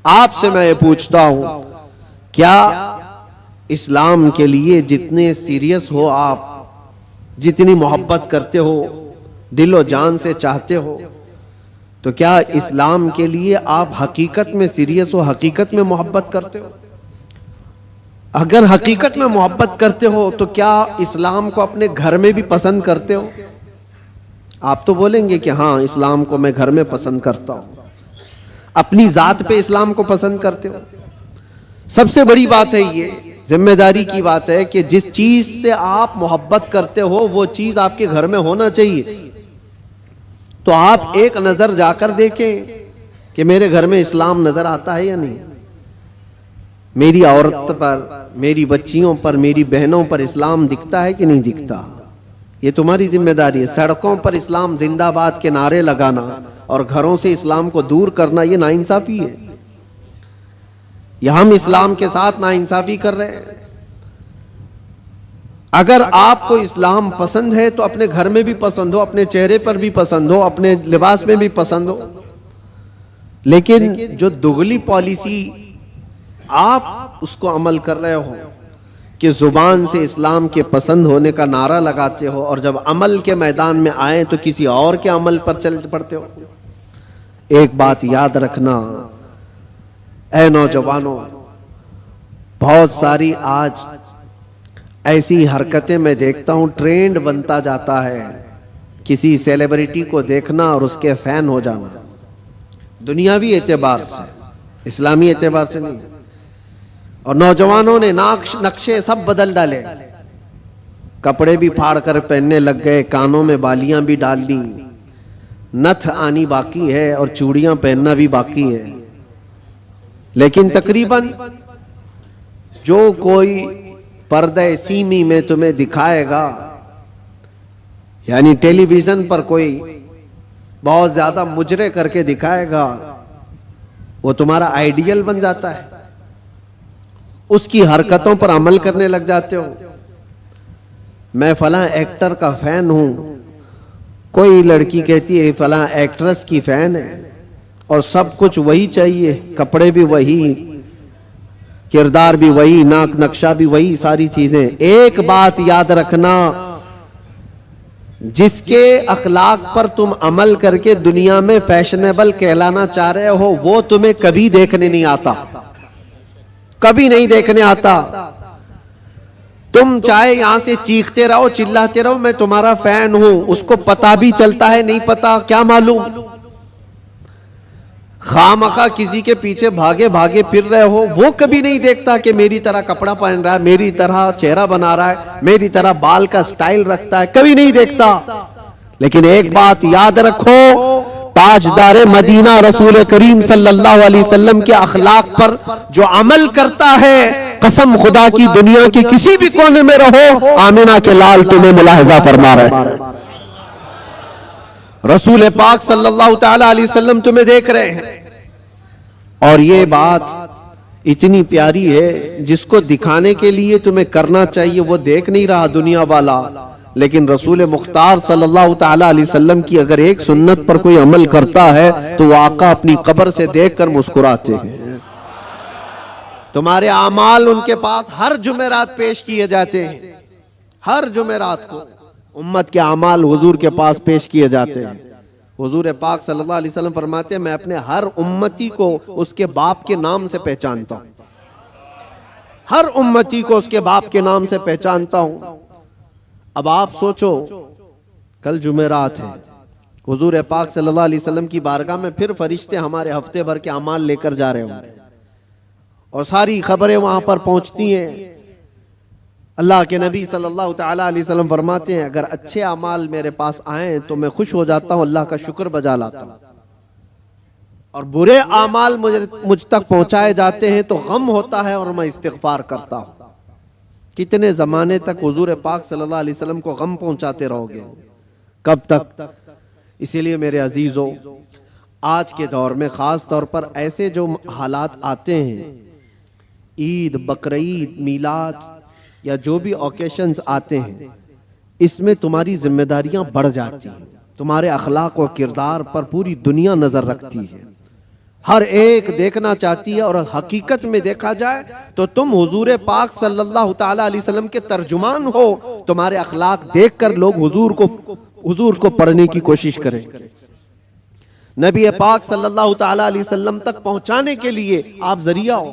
آپ سے میں یہ پوچھتا ہوں، کیا اسلام کے لیے جتنے سیریس ہو آپ، جتنی محبت کرتے ہو، دل و جان سے چاہتے ہو، تو کیا اسلام کے لیے آپ حقیقت میں سیریس ہو، حقیقت میں محبت کرتے ہو؟ اگر حقیقت میں محبت کرتے ہو تو کیا اسلام کو اپنے گھر میں بھی پسند کرتے ہو؟ آپ تو بولیں گے کہ ہاں اسلام کو میں گھر میں پسند کرتا ہوں، اپنی ذات پہ اسلام کو پسند کرتے ہو؟ سب سے بڑی بات ہے، یہ ذمہ داری کی بات ہے کہ جس چیز سے آپ محبت کرتے ہو وہ چیز آپ کے گھر میں ہونا چاہیے۔ تو آپ ایک نظر جا کر دیکھیں کہ میرے گھر میں اسلام نظر آتا ہے یا نہیں، میری عورت پر، میری بچیوں پر، میری بہنوں پر اسلام دکھتا ہے کہ نہیں دکھتا؟ یہ تمہاری ذمہ داری ہے۔ سڑکوں پر اسلام زندہ باد کے نعرے لگانا اور گھروں سے اسلام کو دور کرنا یہ ناانصافی ہے۔ یہ ہم اسلام کے ساتھ ناانصافی کر رہے ہیں۔ اگر آپ کو اسلام پسند ہے تو اپنے گھر میں بھی پسند ہو، اپنے چہرے پر بھی پسند ہو، اپنے لباس میں بھی پسند ہو، لیکن جو دگلی پالیسی آپ اس کو عمل کر رہے ہو کہ زبان سے اسلام کے پسند ہونے کا نعرہ لگاتے ہو اور جب عمل کے میدان میں آئیں تو کسی اور کے عمل پر چل پڑتے ہو۔ ایک بات یاد رکھنا اے نوجوانوں، بہت ساری آج ایسی حرکتیں میں دیکھتا ہوں، ٹرینڈ بنتا جاتا ہے، کسی سیلیبریٹی کو دیکھنا اور اس کے فین ہو جانا، دنیاوی اعتبار سے، اسلامی اعتبار سے نہیں۔ اور نوجوانوں نے نقشے سب بدل ڈالے، کپڑے بھی پھاڑ کر پہننے لگ گئے، کانوں میں بالیاں بھی ڈال دی، نتھ آنی باقی ہے اور چوڑیاں پہننا بھی باقی ہے۔ لیکن تقریباً جو کوئی پردہ سیمی میں تمہیں دکھائے گا، یعنی ٹیلی ویژن پر کوئی بہت زیادہ مجرے کر کے دکھائے گا، وہ تمہارا آئیڈیل بن جاتا ہے، اس کی حرکتوں پر عمل کرنے لگ جاتے ہو۔ میں فلاں ایکٹر کا فین ہوں، کوئی لڑکی کہتی ہے فلاں ایکٹریس کی فین ہے، اور سب کچھ وہی چاہیے، کپڑے بھی وہی، کردار بھی وہی، ناک نقشہ بھی وہی، ساری چیزیں۔ ایک بات یاد رکھنا، جس کے اخلاق پر تم عمل کر کے دنیا میں فیشنیبل کہلانا چاہ رہے ہو وہ تمہیں کبھی دیکھنے نہیں آتا، کبھی نہیں دیکھنے آتا۔ تم چاہے یہاں سے چیختے رہو، چلاتے رہو میں تمہارا فین ہوں، اس کو پتا بھی چلتا ہے نہیں پتا کیا معلوم، خامخواہ کسی کے پیچھے بھاگے بھاگے پھر رہے ہو، وہ کبھی نہیں دیکھتا کہ میری طرح کپڑا پہن رہا ہے، میری طرح چہرہ بنا رہا ہے، میری طرح بال کا سٹائل رکھتا ہے، کبھی نہیں دیکھتا۔ لیکن ایک بات یاد رکھو، تاجدار مدینہ رسول کریم صلی اللہ علیہ وسلم کے اخلاق پر جو عمل کرتا ہے، قسم خدا کی دنیا کی کسی بھی کونے میں رہو، آمنہ کے لال تمہیں ملاحظہ فرما رہے ہیں، رسول پاک صلی اللہ تعالی علیہ وسلم تمہیں دیکھ رہے ہیں۔ اور یہ بات اتنی پیاری ہے، جس کو دکھانے کے لیے تمہیں کرنا چاہیے وہ دیکھ نہیں رہا دنیا والا، لیکن رسول مختار صلی اللہ تعالی علیہ وسلم کی اگر ایک سنت پر کوئی عمل کرتا ہے تو وہ آقا اپنی قبر سے دیکھ کر مسکراتے ہیں۔ تمہارے اعمال ان کے پاس ہر جمعرات پیش کیے جاتے ہیں، ہر جمعرات کو امت کے اعمال حضور کے پاس پیش کیے جاتے ہیں۔ حضور پاک صلی اللہ علیہ وسلم فرماتے ہیں میں اپنے ہر امتی کو اس کے باپ کے نام سے پہچانتا ہوں، ہر امتی کو اس کے باپ کے نام سے پہچانتا ہوں۔ اب آپ سوچو، کل جمعرات ہے، حضور پاک صلی اللہ علیہ وسلم کی بارگاہ میں پھر فرشتے ہمارے ہفتے بھر کے اعمال لے کر جا رہے ہوں گے، اور ساری خبریں وہاں پر پہنچتی ہیں۔ اللہ کے نبی صلی اللہ تعالی علیہ وسلم فرماتے ہیں اگر اچھے اعمال میرے پاس آئیں تو میں خوش ہو جاتا ہوں، اللہ کا شکر بجا لاتا ہوں، اور برے اعمال مجھ تک پہنچائے جاتے ہیں تو غم ہوتا ہے اور میں استغفار کرتا ہوں۔ کتنے زمانے تک حضور پاک صلی اللہ علیہ وسلم کو غم پہنچاتے رہو گے؟ کب تک؟ اسی لیے میرے عزیزو، آج کے دور میں خاص طور پر ایسے جو حالات آتے ہیں، عید، بقرعید، میلاد یا جو بھی اوکیشنز آتے ہیں، اس میں تمہاری ذمہ داریاں بڑھ جاتی ہیں، تمہارے اخلاق و کردار پر پوری دنیا نظر رکھتی ہے۔ ہر ایک دیکھنا چاہتی ہے، اور حقیقت میں دیکھا جائے تو تم حضور پاک صلی اللہ تعالی علیہ وسلم کے ترجمان ہو. تمہارے اخلاق دیکھ کر لوگ حضور کو پڑھنے کی کوشش کریں. نبی پاک صلی اللہ تعالی علیہ وسلم تک پہنچانے کے لیے آپ ذریعہ ہو.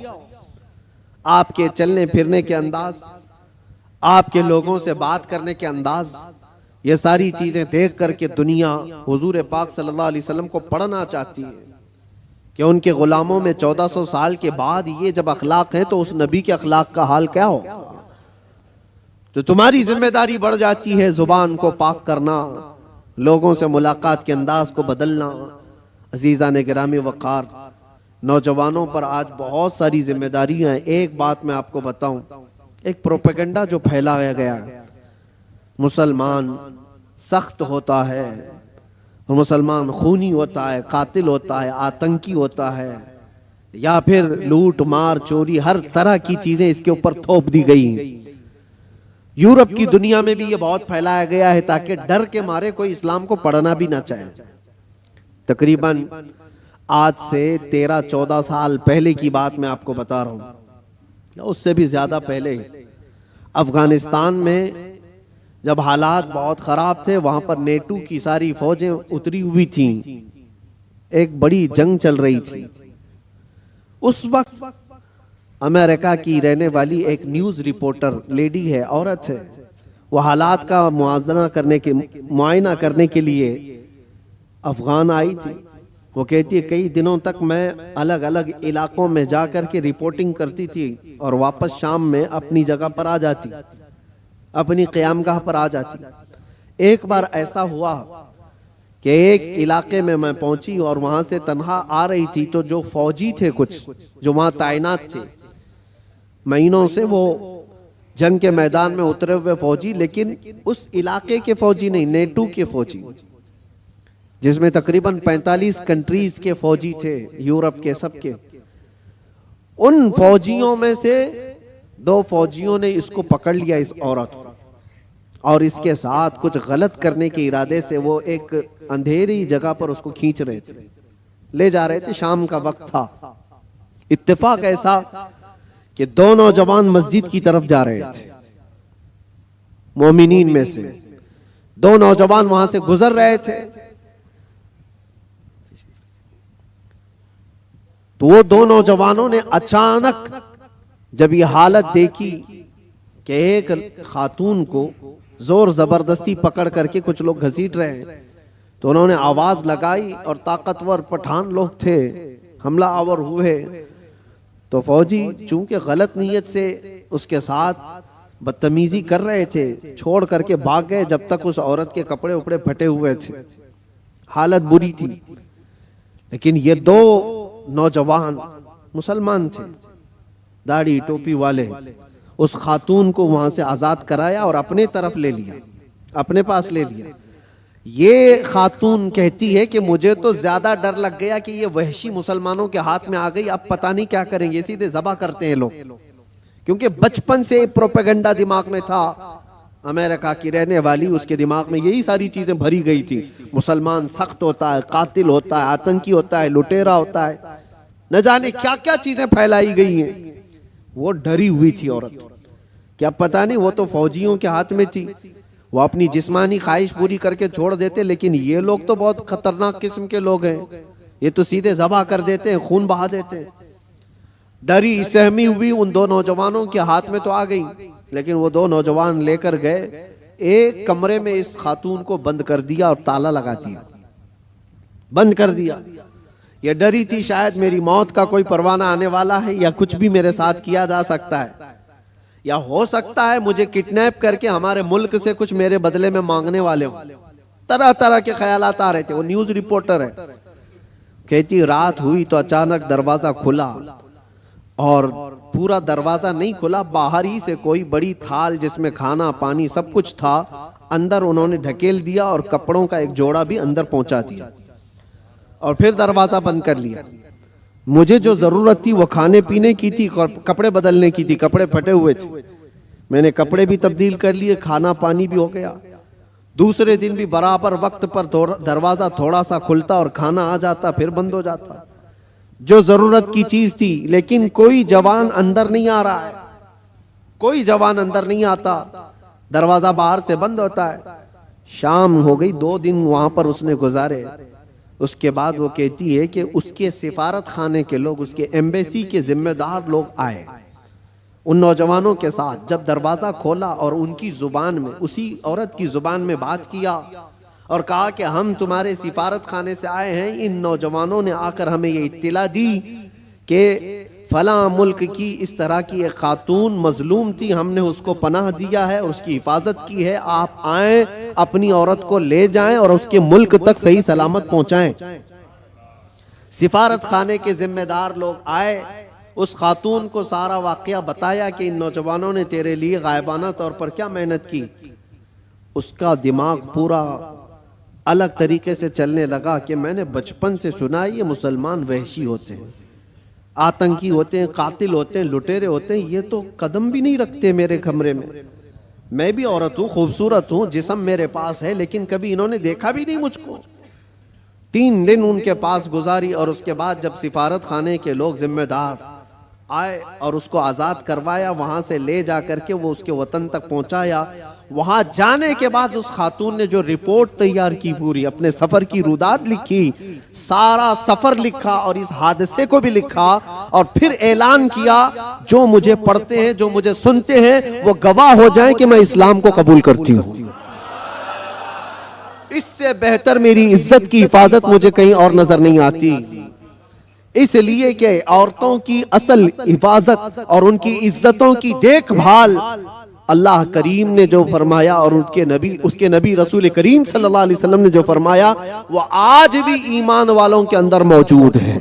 آپ کے چلنے پھرنے کے انداز، آپ کے لوگوں سے بات کرنے کے انداز، یہ ساری چیزیں دیکھ کر کے دنیا حضور پاک صلی اللہ علیہ وسلم کو پڑھنا چاہتی ہے کہ ان کے غلاموں میں 1400 سال کے بعد یہ جب اخلاق ہیں تو اس نبی کے اخلاق کا حال کیا ہو. تو تمہاری ذمہ داری بڑھ جاتی ہے زبان کو پاک کرنا، لوگوں سے ملاقات کے انداز کو بدلنا. عزیزان گرامی وقار، نوجوانوں پر آج بہت ساری ذمہ داریاں ہیں. ایک بات میں آپ کو بتاؤں، ایک پروپیگنڈا جو پھیلایا گیا، مسلمان سخت ہوتا ہے اور مسلمان خونی ہوتا ہے، قاتل ہوتا ہے، آتنکی ہوتا ہے، یا پھر لوٹ مار چوری، ہر طرح کی چیزیں اس کے اوپر تھوپ دی گئی ہیں. یورپ کی دنیا میں بھی یہ بہت پھیلایا گیا ہے تاکہ ڈر کے مارے کوئی اسلام کو پڑھنا بھی نہ چاہے. تقریباً آج سے 13-14 سال پہلے کی بات میں آپ کو بتا رہا ہوں، اس سے بھی زیادہ پہلے افغانستان میں جب حالات بہت خراب تھے، وہاں پر نیٹو کی ساری فوجیں اتری ہوئی تھیں، ایک بڑی جنگ چل رہی تھی. اس وقت امریکہ کی رہنے والی ایک نیوز رپورٹر لیڈی ہے، عورت ہے، وہ حالات کا معائنہ کرنے کے لیے افغان آئی تھی. وہ کہتی ہے کئی دنوں تک میں الگ الگ علاقوں میں جا کر کے رپورٹنگ کرتی تھی اور واپس شام میں اپنی جگہ پر آ جاتی، اپنی قیام گاہ پر آ جاتی. ایک بار ایسا ہوا کہ ایک علاقے میں پہنچی اور وہاں سے تنہا آ رہی تھی، تو جو فوجی تھے کچھ جو وہاں تعینات تھے مہینوں سے، وہ جنگ کے میدان میں اترے ہوئے فوجی، لیکن اس علاقے کے فوجی نہیں، نیٹو کے فوجی، جس میں تقریباً 45 کنٹریز کے فوجی تھے، یورپ کے سب کے. ان فوجیوں میں سے 2 فوجیوں نے اس کو پکڑ لیا، اس عورت کو، اور اس کے ساتھ کچھ غلط کرنے کے ارادے سے وہ ایک اندھیری جگہ پر اس کو کھینچ رہے تھے، لے جا رہے تھے. شام کا وقت تھا. اتفاق ایسا کہ 2 نوجوان مسجد کی طرف جا رہے تھے، مومنین میں سے 2 نوجوان وہاں سے گزر رہے تھے. تو وہ 2 نوجوانوں نے اچانک جب یہ حالت دیکھی کہ ایک خاتون کو زور زبردستی پکڑ کر کے کچھ لوگ گھسیٹ رہے ہیں، تو انہوں نے آواز لگائی اور طاقتور پٹھان لوگ تھے، حملہ آور ہوئے. تو فوجی چونکہ غلط نیت سے اس کے ساتھ بدتمیزی کر رہے تھے، چھوڑ کر کے بھاگ گئے جب تک اس عورت کے کپڑے اپڑے پھٹے ہوئے تھے، حالت بری تھی. لیکن یہ 2 نوجوان مسلمان تھے، داڑھی ٹوپی والے، اس خاتون کو وہاں سے آزاد کرایا اور اپنے طرف لے لیا، اپنے پاس لے لیا. یہ خاتون کہتی ہے کہ مجھے تو زیادہ ڈر لگ گیا کہ یہ وحشی مسلمانوں کے ہاتھ میں آ گئی، اب پتہ نہیں کیا کریں گے، سیدھے ذبح کرتے ہیں لوگ. کیونکہ بچپن سے پروپیگنڈا دماغ میں تھا، امریکہ کی رہنے والی، اس کے دماغ میں یہی ساری چیزیں بھری گئی تھی. مسلمان سخت ہوتا ہے، قاتل ہوتا ہے، آتنکی ہوتا ہے، لٹیرا ہوتا ہے، نہ جانے کیا کیا چیزیں پھیلائی گئی ہیں. وہ ڈری ہوئی تھی عورت، کیا پتہ نہیں، وہ تو فوجیوں کے ہاتھ میں تھی، وہ اپنی جسمانی خواہش پوری کر کے چھوڑ دیتے، لیکن یہ لوگ تو بہت خطرناک قسم کے لوگ ہیں، یہ تو سیدھے ذبح کر دیتے ہیں، خون بہا دیتے ہیں. ڈری سہمی ہوئی ان 2 نوجوانوں کے ہاتھ میں تو آ گئی، لیکن وہ 2 نوجوان لے کر گئے ایک کمرے میں، اس خاتون کو بند کر دیا اور تالا لگا دیا، بند کر دیا. یہ ڈری تھی شاید میری موت کا کوئی پروانہ آنے والا ہے، یا کچھ بھی میرے ساتھ کیا جا سکتا ہے، یا ہو سکتا ہے مجھے کڈنیپ کر کے ہمارے ملک سے کچھ میرے بدلے میں مانگنے والے ہوں. طرح طرح کے خیالات آ رہے تھے. وہ نیوز رپورٹر ہے، کہتی رات ہوئی تو اچانک دروازہ کھلا، اور پورا دروازہ نہیں کھلا، باہر ہی سے کوئی بڑی تھال جس میں کھانا پانی سب کچھ تھا، اندر انہوں نے ڈھکیل دیا اور کپڑوں کا ایک جوڑا بھی اندر پہنچا دیا، اور پھر دروازہ بند کر لیا. مجھے جو ضرورت تھی وہ کھانے پینے کی تھی، کپڑے بدلنے کی تھی، کپڑے پھٹے ہوئے تھے، میں نے کپڑے بھی تبدیل کر لیے، کھانا پانی بھی ہو گیا. دوسرے دن بھی برابر وقت پر دروازہ تھوڑا سا کھلتا اور کھانا آ جاتا، پھر بند ہو جاتا. جو ضرورت کی چیز تھی، لیکن کوئی جوان اندر نہیں آ رہا ہے، کوئی جوان اندر نہیں آتا، دروازہ باہر سے بند ہوتا ہے۔ شام ہو گئی، 2 دن وہاں پر اس نے گزارے، اس کے بعد وہ کہتی ہے کہ اس کے سفارت خانے کے لوگ، اس کے ایمبیسی کے ذمہ دار لوگ آئے ان نوجوانوں کے ساتھ۔ جب دروازہ کھولا اور ان کی زبان میں، اسی عورت کی زبان میں بات کیا اور کہا کہ ہم تمہارے سفارت خانے سے آئے ہیں، ان نوجوانوں نے آ کر ہمیں یہ اطلاع دی کہ فلاں ملک کی اس طرح کی ایک خاتون مظلوم تھی، ہم نے اس کو پناہ دیا ہے اور اس کی حفاظت کی ہے، آپ آئیں، اپنی عورت کو لے جائیں اور اس کے ملک تک صحیح سلامت پہنچائیں۔ سفارت خانے کے ذمہ دار لوگ آئے، اس خاتون کو سارا واقعہ بتایا کہ ان نوجوانوں نے تیرے لیے غائبانہ طور پر کیا محنت کی۔ اس کا دماغ پورا الگ طریقے سے چلنے لگا کہ میں نے بچپن سے سنا ہے یہ مسلمان وحشی ہوتے ہیں، آتنکی ہوتے ہیں، قاتل ہوتے ہیں، لٹیرے ہوتے ہیں، یہ تو قدم بھی نہیں رکھتے میرے کمرے میں بھی عورت ہوں، خوبصورت ہوں، جسم میرے پاس ہے، لیکن کبھی انہوں نے دیکھا بھی نہیں مجھ کو۔ 3 دن ان کے پاس گزاری اور اس کے بعد جب سفارت خانے کے لوگ ذمہ دار آئے اور اس کو آزاد کروایا، وہاں سے لے جا کر کے وہ اس کے وطن تک پہنچایا۔ وہاں جانے کے بعد اس خاتون نے جو رپورٹ تیار کی، پوری اپنے سفر کی رودات لکھی، سارا سفر لکھا اور اس حادثے کو بھی لکھا، اور پھر اعلان کیا جو مجھے پڑھتے ہیں، جو مجھے سنتے ہیں، وہ گواہ ہو جائیں کہ میں اسلام کو قبول کرتی ہوں۔ اس سے بہتر میری عزت کی حفاظت مجھے کہیں اور نظر نہیں آتی، اس لیے کہ عورتوں کی اصل حفاظت اور ان کی عزتوں کی دیکھ بھال اللہ کریم نے جو فرمایا اور اس کے نبی رسول کریم صلی اللہ علیہ وسلم نے جو فرمایا، وہ آج بھی ایمان والوں کے اندر موجود ہے۔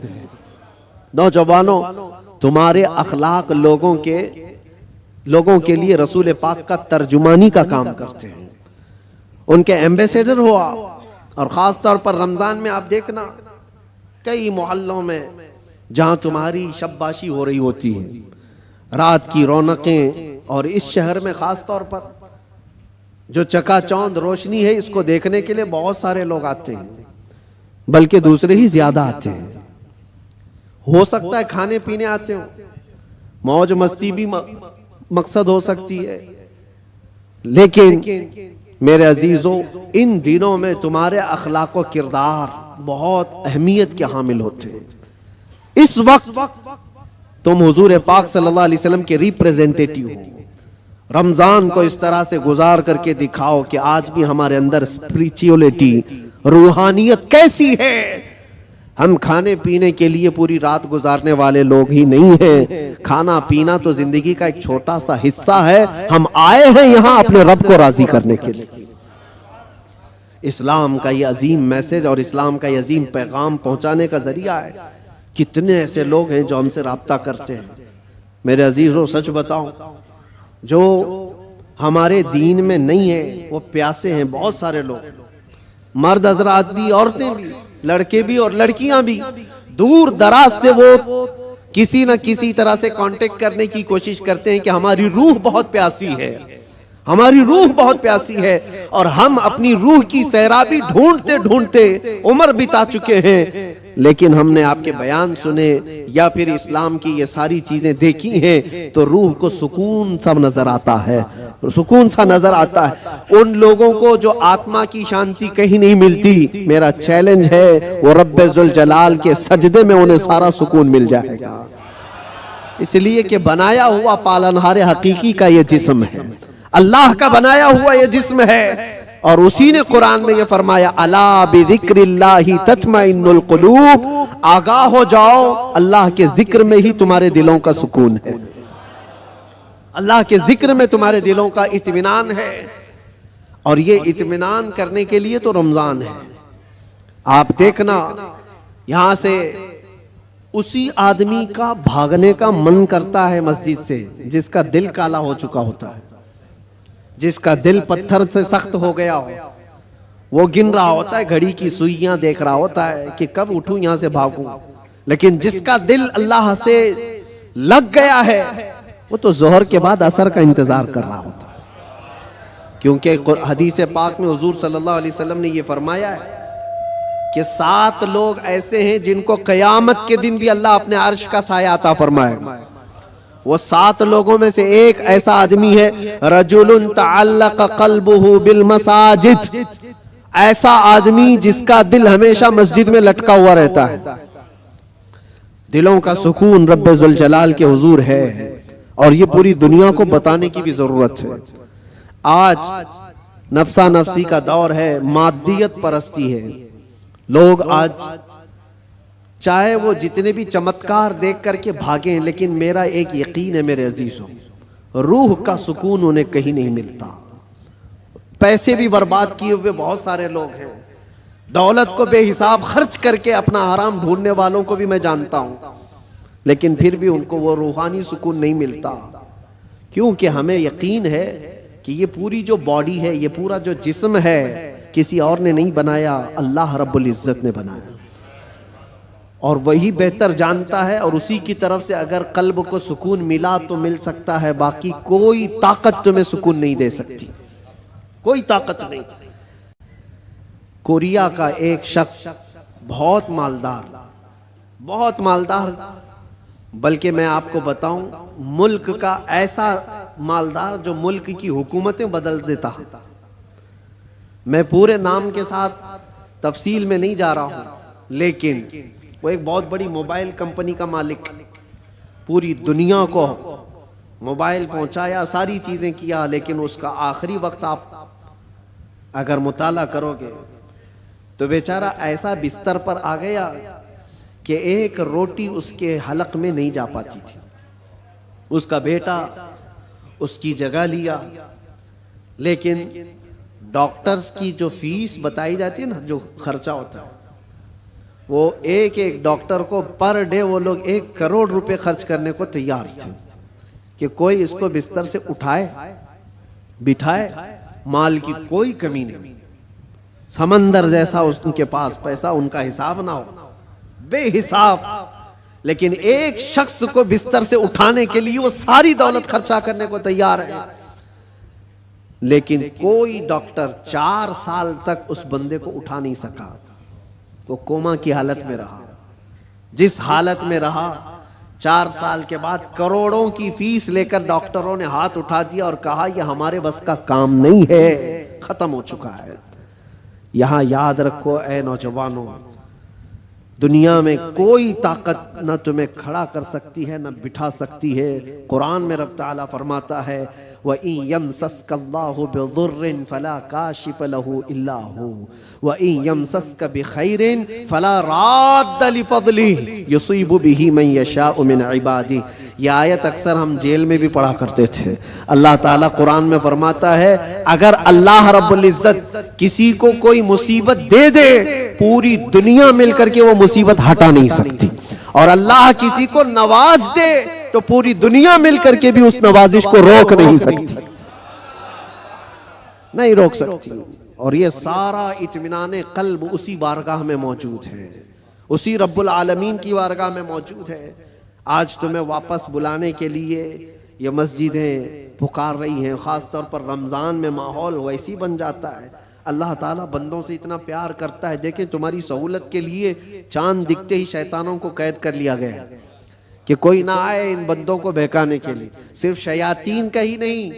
نوجوانوں، تمہارے اخلاق لوگوں کے لیے رسول پاک کا ترجمانی کا کام کرتے ہیں، ان کے ایمبیسیڈر ہو آپ۔ اور خاص طور پر رمضان میں آپ دیکھنا، کئی محلوں میں جہاں تمہاری شباشی ہو رہی ہوتی ہے، رات کی رونقیں، اور اس شہر میں خاص طور پر جو چکا چوند روشنی ہے، اس کو دیکھنے کے لیے بہت سارے لوگ آتے ہیں، بلکہ دوسرے ہی زیادہ آتے ہیں۔ ہو سکتا ہے کھانے پینے آتے ہوں، موج مستی بھی مقصد ہو سکتی ہے، لیکن میرے عزیزوں، ان دنوں میں تمہارے اخلاق و کردار بہت اہمیت کے حامل ہوتے ہیں۔ اس وقت تم حضور پاک صلی اللہ علیہ وسلم کے ریپریزنٹیٹیو ہو، رمضان کو اس طرح سے گزار کر کے دکھاؤ کہ آج بھی ہمارے اندر اسپریچولیٹی، روحانیت کیسی ہے۔ ہم کھانے پینے کے لیے پوری رات گزارنے والے لوگ ہی نہیں ہیں، کھانا پینا تو زندگی کا ایک چھوٹا سا حصہ ہے۔ ہم آئے ہیں یہاں اپنے رب کو راضی کرنے کے لیے۔ اسلام کا یہ عظیم میسج اور اسلام کا یہ عظیم پیغام پہنچانے کا ذریعہ ہے۔ کتنے ایسے لوگ ہیں جو ہم سے رابطہ کرتے ہیں۔ میرے عزیزوں، سچ بتاؤں، جو ہمارے دین میں نہیں ہے وہ پیاسے ہیں، بہت سارے لوگ، مرد حضرات بھی، عورتیں بھی، لڑکے بھی اور لڑکیاں بھی، دور دراز سے وہ کسی نہ کسی طرح سے کانٹیکٹ کرنے کی کوشش کرتے ہیں کہ ہماری روح بہت پیاسی ہے، ہماری روح بہت پیاسی ہے، اور ہم اپنی روح کی سیرابی ڈھونڈتے ڈھونڈتے عمر بتا چکے ہیں، لیکن ہم نے آپ کے بیان سنے یا پھر اسلام کی یہ ساری چیزیں دیکھی ہیں تو روح کو سکون سا نظر آتا ہے، سکون سا نظر آتا ہے۔ ان لوگوں کو جو آتما کی شانتی کہیں نہیں ملتی، میرا چیلنج ہے وہ رب ذوالجلال کے سجدے میں انہیں سارا سکون مل جائے گا، اس لیے کہ بنایا ہوا پالنہار حقیقی کا یہ جسم ہے، اللہ کا بنایا ہوا یہ جسم ہے، اور اسی نے قرآن میں یہ فرمایا الا بذکر اللہ تطمئن القلوب، آگاہ ہو جاؤ، اللہ کے ذکر میں ہی تمہارے دلوں کا سکون ہے، اللہ کے ذکر میں تمہارے دلوں کا اطمینان ہے، اور یہ اطمینان کرنے کے لیے تو رمضان ہے۔ آپ دیکھنا یہاں سے اسی آدمی کا بھاگنے کا من کرتا ہے مسجد سے جس کا دل کالا ہو چکا ہوتا ہے، جس کا دل پتھر سے سخت ہو گیا ہو، وہ گن رہا ہوتا ہے، گھڑی کی سوئیاں دیکھ رہا ہوتا ہے کہ کب اٹھوں یہاں سے بھاگوں، لیکن جس کا دل اللہ سے لگ گیا ہے وہ تو ظہر کے بعد عصر کا انتظار کر رہا ہوتا ہے، کیونکہ حدیث پاک میں حضور صلی اللہ علیہ وسلم نے یہ فرمایا ہے کہ 7 لوگ ایسے ہیں جن کو قیامت کے دن بھی اللہ اپنے عرش کا سایہ عطا فرمائے گا. وہ 7 لوگوں میں سے ایک ایسا آدمی ہے رجل تعلق قلبہ بالمساجد، ایسا آدمی جس کا دل ہمیشہ مسجد میں لٹکا ہوا رہتا ہے. دلوں کا سکون رب ذوالجلال کے حضور ہے، اور یہ پوری دنیا کو بتانے کی بھی ضرورت ہے. آج نفسا نفسی کا دور ہے، مادیت پرستی ہے. لوگ آج چاہے وہ جتنے بھی چمتکار دیکھ کر کے بھاگیں، لیکن میرا ایک یقین ہے میرے عزیزوں، روح کا سکون انہیں کہیں نہیں ملتا. پیسے بھی برباد کیے ہوئے بہت سارے لوگ ہیں، دولت کو بے حساب خرچ کر کے اپنا آرام ڈھونڈنے والوں کو بھی میں جانتا ہوں، لیکن پھر بھی ان کو وہ روحانی سکون نہیں ملتا. کیونکہ ہمیں یقین ہے کہ یہ پوری جو باڈی ہے، یہ پورا جو جسم ہے، کسی اور نے نہیں بنایا، اللہ رب العزت نے بنایا، اور وہی بہتر جانتا ہے. اور اسی کی طرف سے اگر قلب کو سکون ملا تو مل سکتا ہے، باقی کوئی طاقت تمہیں سکون نہیں دے سکتی، کوئی طاقت نہیں. کوریا کا ایک شخص بہت مالدار، بلکہ میں آپ کو بتاؤں ملک کا ایسا مالدار جو ملک کی حکومتیں بدل دیتا. میں پورے نام کے ساتھ تفصیل میں نہیں جا رہا ہوں، لیکن وہ ایک بہت بڑی موبائل کمپنی کا مالک، پوری دنیا کو موبائل پہنچایا، ساری چیزیں کیا، لیکن اس کا آخری وقت آپ اگر مطالعہ کرو گے تو بیچارہ ایسا بستر پر آ گیا کہ ایک روٹی اس کے حلق میں نہیں جا پاتی تھی. اس کا بیٹا اس کی جگہ لیا، لیکن ڈاکٹرز کی جو فیس بتائی جاتی ہے نا، جو خرچہ ہوتا ہے، وہ ایک ڈاکٹر کو پر ڈے وہ لوگ 1 کروڑ روپے خرچ کرنے کو تیار تھے کہ کوئی اس کو بستر سے اٹھائے بٹھائے. مال کی کوئی کمی نہیں، سمندر جیسا ان کے پاس پیسہ، ان کا حساب نہ ہو، بے حساب. لیکن ایک شخص کو بستر سے اٹھانے کے لیے وہ ساری دولت خرچہ کرنے کو تیار ہے. لیکن کوئی ڈاکٹر 4 سال تک اس بندے کو اٹھا نہیں سکا. وہ کوما کی حالت میں رہا. جس حالت میں رہا، 4 سال کے بعد کروڑوں کی فیس لے کر ڈاکٹروں نے ہاتھ اٹھا دیا اور کہا یہ ہمارے بس کا کام نہیں ہے، ختم ہو چکا ہے. یہاں یاد رکھو اے نوجوانوں، دنیا میں کوئی طاقت نہ تمہیں کھڑا کر سکتی ہے نہ بٹھا سکتی ہے. قرآن میں رب تعالیٰ فرماتا ہے وَإِن يَمْسَسْكَ اللَّهُ بِضُرٍّ فَلَا كَاشِفَ لَهُ إِلَّا هُوَ وَإِن يَمْسَسْكَ بِخَيْرٍ فَلَا رَادَّ لِفَضْلِهِ يُصِيبُ بِهِ مَن يَشَاءُ مِنْ عِبَادِهِ. یہ آیت اکثر ہم جیل میں بھی پڑھا کرتے تھے. اللہ تعالیٰ قرآن میں فرماتا ہے اگر اللہ رب العزت کسی کو کوئی مصیبت دے دے، پوری دنیا مل کر کے وہ مصیبت ہٹا نہیں سکتی، اور اللہ کسی کو نواز دے تو پوری دنیا مل کر کے بھی اس نوازش کو روک نہیں سکتی، نہیں روک سکتی. اور یہ سارا اطمینان قلب اسی بارگاہ میں موجود ہے، اسی رب العالمین کی بارگاہ میں موجود ہے. آج تمہیں واپس بلانے کے لیے یہ مسجدیں پکار رہی ہیں، خاص طور پر رمضان میں ماحول ویسی بن جاتا ہے. اللہ تعالیٰ بندوں سے اتنا پیار کرتا ہے. دیکھیں تمہاری سہولت کے لیے چاند دکھتے ہی شیطانوں کو قید کر لیا گیا کہ کوئی نہ آئے ان بندوں کو بہکانے کے لیے. صرف شیاطین کا ہی نہیں،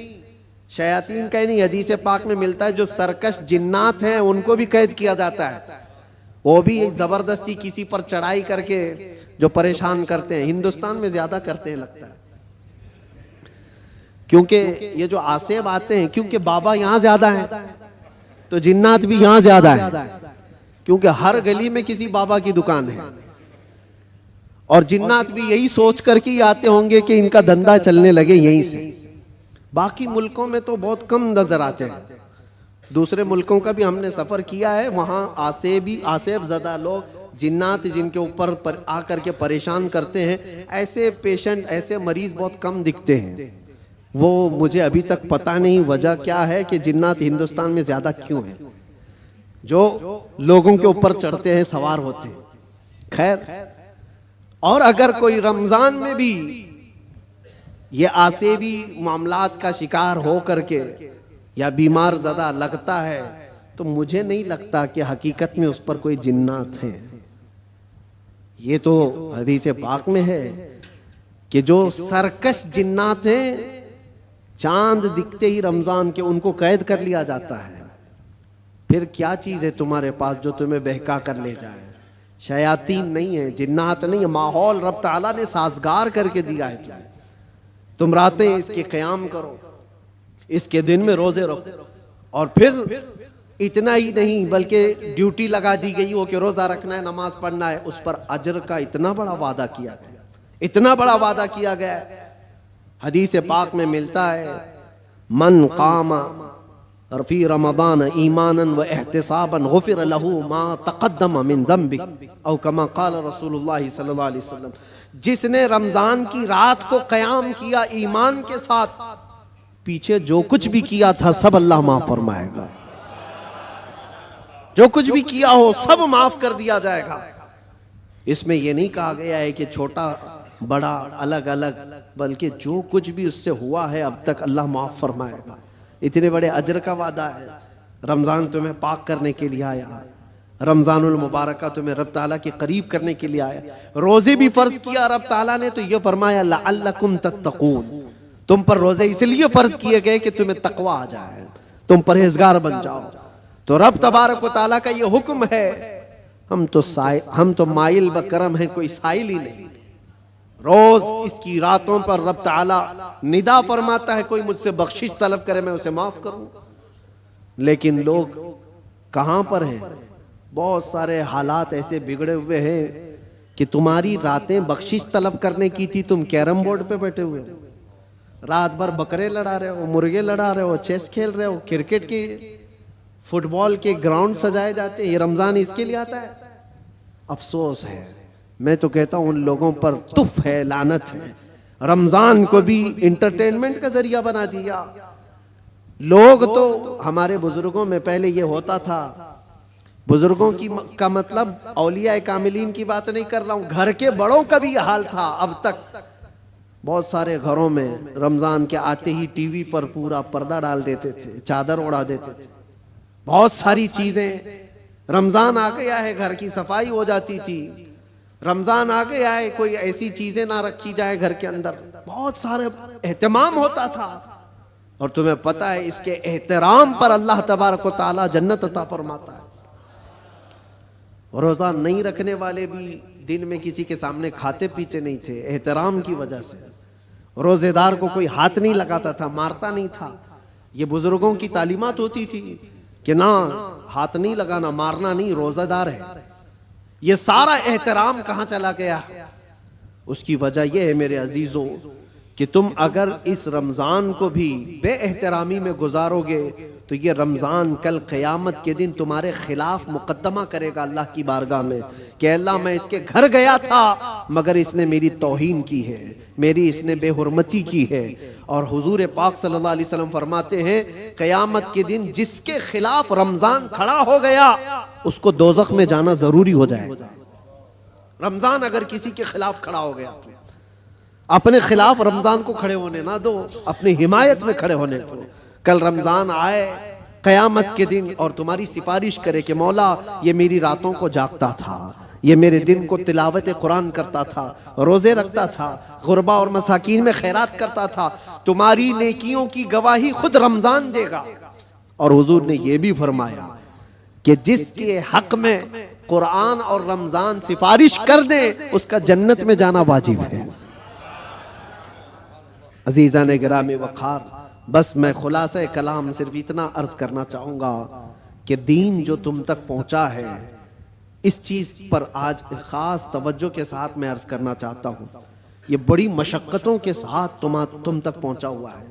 حدیث پاک میں ملتا ہے جو سرکش جنات ہیں ان کو بھی قید کیا جاتا ہے. وہ بھی زبردستی کسی پر چڑھائی کر کے جو پریشان کرتے ہیں. ہندوستان میں زیادہ کرتے ہیں لگتا ہے، کیونکہ یہ جو آسیب آتے ہیں، کیونکہ بابا یہاں زیادہ ہیں تو جنات بھی یہاں زیادہ ہیں، کیونکہ ہر گلی میں کسی بابا کی دکان ہے. اور جنات بھی یہی سوچ کر کے آتے ہوں گے کہ ان کا دھندا چلنے لگے یہیں سے. باقی ملکوں میں تو بہت کم نظر آتے ہیں. دوسرے ملکوں کا بھی ہم نے سفر کیا ہے، وہاں آسیب زدہ لوگ، جنات جن کے اوپر آ کر کے پریشان کرتے ہیں، ایسے پیشنٹ، ایسے مریض بہت کم دکھتے ہیں. وہ مجھے ابھی تک پتہ نہیں وجہ کیا ہے کہ جنات ہندوستان میں زیادہ کیوں ہیں، جو لوگوں کے اوپر چڑھتے ہیں، سوار ہوتے ہیں. خیر، اور اگر کوئی رمضان میں بھی یہ آسیبی معاملات کا شکار ہو کر کے یا بیمار زدہ لگتا ہے تو مجھے نہیں لگتا کہ حقیقت میں اس پر کوئی جنات ہیں. یہ تو حدیث پاک میں ہے کہ جو سرکش جنات ہیں چاند دکھتے ہی رمضان کے ان کو قید کر لیا جاتا ہے. پھر کیا چیز ہے تمہارے پاس جو تمہیں بہکا کر لے جائے؟ شیاطین نہیں ہے، جنات نہیں ہے، ماحول رب تعالیٰ نے سازگار کر کے دیا ہے تمہیں. تم راتیں اس کے قیام کرو، اس کے دن میں روزے رکھو، اور پھر اتنا ہی نہیں بلکہ ڈیوٹی لگا دی گئی ہو کہ روزہ رکھنا ہے، نماز پڑھنا ہے، اس پر اجر کا اتنا بڑا وعدہ کیا گیا، اتنا بڑا وعدہ کیا گیا ہے. حدیث پاک میں ملتا ہے من قام فی رمضان ایمانا و احتسابا غفر له ما تقدم من ذنبه او کما قال رسول اللہ صلی اللہ علیہ وسلم. جس نے رمضان کی رات کو قیام کیا ایمان کے ساتھ، پیچھے جو کچھ بھی کیا تھا سب اللہ معاف فرمائے گا. جو کچھ بھی کیا ہو سب معاف کر دیا جائے گا. اس میں یہ نہیں کہا گیا ہے کہ چھوٹا بڑا الگ الگ، بلکہ جو کچھ بھی اس سے ہوا ہے اب تک اللہ معاف فرمائے گا. اتنے بڑے اجر کا وعدہ ہے. رمضان تمہیں پاک کرنے کے لیے آیا، رمضان المبارکہ تمہیں رب تعالیٰ کے قریب کرنے کے لیے آیا. روزے بھی فرض کیا رب تعالیٰ نے تو یہ فرمایا لعلکم تتقون، تم پر روزے اس لیے فرض کیے گئے کہ تمہیں تقوی آ جائے، تم پرہیزگار بن جاؤ. تو رب تبارک و تعالیٰ کا یہ حکم ہے. ہم تو مائل بکرم ہیں، کوئی سائل ہی نہیں. روز اس کی راتوں پر رب تعالیٰ ندا فرماتا ہے کوئی مجھ سے بخشش طلب کرے میں اسے معاف کروں. لیکن لوگ کہاں پر ہیں؟ بہت سارے حالات ایسے بگڑے ہوئے ہیں کہ تمہاری راتیں بخشش طلب کرنے کی تھی، تم کیرم بورڈ پہ بیٹھے ہوئے ہو، رات بھر بکرے لڑا رہے ہو، مرغے لڑا رہے ہو، چیس کھیل رہے ہو، کرکٹ کے فٹ بال کے گراؤنڈ سجائے جاتے ہیں. یہ رمضان اس کے لیے آتا ہے. افسوس ہے، میں تو کہتا ہوں ان لوگوں پر تف ہے، لعنت ہے. رمضان کو بھی انٹرٹینمنٹ کا ذریعہ بنا دیا. لوگ تو ہمارے بزرگوں میں پہلے یہ ہوتا تھا، بزرگوں کا مطلب اولیاء کاملین کی بات نہیں کر رہا ہوں، گھر کے بڑوں کا بھی یہ حال تھا. اب تک بہت سارے گھروں میں رمضان کے آتے ہی ٹی وی پر پورا پردہ ڈال دیتے تھے، چادر اڑا دیتے تھے. بہت ساری چیزیں، رمضان آ گیا ہے گھر کی صفائی ہو جاتی تھی، رمضان آ گیا ہے کوئی ایسی چیزیں نہ رکھی جائے گھر کے اندر، بہت سارے اہتمام ہوتا تھا. اور تمہیں پتہ ہے اس کے احترام پر اللہ تبارک و تعالی جنت عطا فرماتا ہے. روزہ نہیں رکھنے والے بھی دن میں کسی کے سامنے کھاتے پیتے نہیں تھے احترام کی وجہ سے. روزے دار کو کوئی ہاتھ نہیں لگاتا تھا، مارتا نہیں تھا. یہ بزرگوں کی تعلیمات ہوتی تھی کہ نہ ہاتھ نہیں لگانا، مارنا نہیں، روزہ دار ہے. یہ سارا احترام کہاں چلا گیا؟ اس کی وجہ یہ ہے میرے عزیزوں کہ تم اگر اس رمضان کو بھی بے احترامی میں گزارو گے تو یہ رمضان کل قیامت کے دن تمہارے خلاف مقدمہ کرے گا اللہ کی بارگاہ میں کہ اللہ میں اس کے گھر گیا تھا مگر اس نے میری توہین کی ہے، میری اس نے بے حرمتی کی ہے. اور حضور پاک صلی اللہ علیہ وسلم فرماتے ہیں قیامت کے دن جس کے خلاف رمضان کھڑا ہو گیا اس کو دوزخ میں جانا ضروری ہو جائے. رمضان اگر کسی کے خلاف کھڑا ہو گیا تو اپنے خلاف رمضان کو کھڑے ہونے نہ دو، اپنی حمایت میں کھڑے ہونے دو. کل رمضان آئے قیامت کے دن اور تمہاری سفارش کرے کہ مولا یہ میری راتوں کو جاگتا تھا، یہ میرے دن کو تلاوت قرآن کرتا تھا، روزے رکھتا تھا، غربا اور مساکین میں خیرات کرتا تھا. تمہاری نیکیوں کی گواہی خود رمضان دے گا. اور حضور نے یہ بھی فرمایا کہ جس کے حق میں قرآن اور رمضان سفارش کر دے اس کا جنت میں جانا واجب ہے. عزیزان گرامی وقار، بس میں خلاصہ کلام صرف اتنا عرض کرنا چاہوں گا کہ دین جو تم تک پہنچا ہے اس چیز پر آج خاص توجہ کے ساتھ میں عرض کرنا چاہتا ہوں. یہ بڑی مشقتوں کے ساتھ تم تک پہنچا ہوا ہے.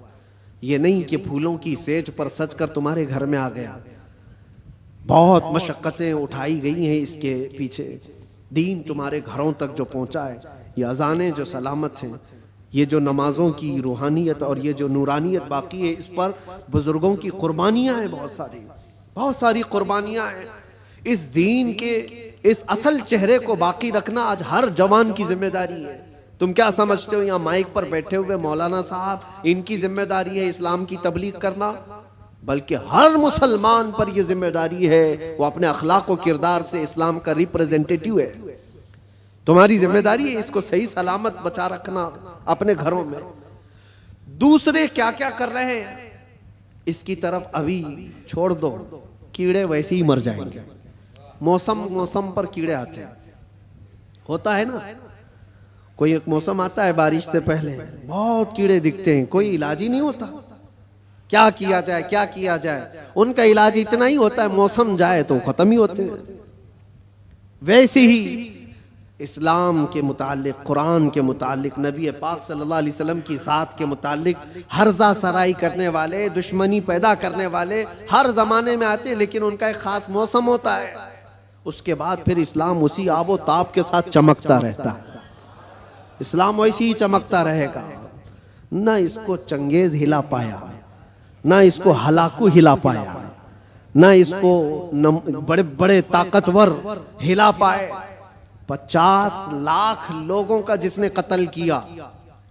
یہ نہیں کہ پھولوں کی سیج پر سج کر تمہارے گھر میں آ گیا. بہت مشقتیں اٹھائی گئی ہیں اس کے پیچھے. دین تمہارے گھروں تک جو پہنچا ہے، یہ اذانیں جو سلامت ہیں، یہ جو نمازوں کی روحانیت اور یہ جو نورانیت باقی ہے، اس پر بزرگوں کی قربانیاں ہیں، بہت ساری قربانیاں ہیں. اس دین کے اس اصل چہرے کو باقی رکھنا آج ہر جوان کی ذمہ داری ہے. تم کیا سمجھتے ہو یہاں مائک پر بیٹھے ہوئے مولانا صاحب ان کی ذمہ داری ہے اسلام کی تبلیغ کرنا؟ بلکہ ہر مسلمان پر یہ ذمہ داری ہے وہ اپنے اخلاق و کردار سے اسلام کا ریپریزنٹیٹیو ہے. تمہاری ذمہ داری ہے اس کو صحیح سلامت بچا رکھنا اپنے گھروں میں. دوسرے کیا کیا کر رہے ہیں اس کی طرف ابھی چھوڑ دو, کیڑے ویسے ہی مر جائیں گے. موسم پر کیڑے آتے ہیں, ہوتا ہے نا, کوئی ایک موسم آتا ہے بارش سے پہلے بہت کیڑے دکھتے ہیں, کوئی علاج ہی نہیں ہوتا. کیا کیا جائے کیا کیا جائے, ان کا علاج اتنا ہی ہوتا ہے موسم جائے تو ختم ہی ہوتے ہیں. ویسے ہی اسلام کے متعلق, قرآن کے متعلق, نبی پاک صلی اللہ علیہ وسلم کی ذات کے متعلق ہرزہ سرائی کرنے والے, دشمنی پیدا کرنے والے ہر زمانے میں آتے ہیں, لیکن ان کا ایک خاص موسم ہوتا ہے. اس کے بعد پھر اسلام اسی آب و تاب کے ساتھ چمکتا رہتا ہے. اسلام ویسے ہی چمکتا رہے گا. نہ اس کو چنگیز ہلا پایا, نہ اس کو ہلاکو ہلا پایا, نہ اس کو بڑے بڑے طاقتور ہلا پائے. 50 لاکھ لوگوں کا جس نے قتل کیا,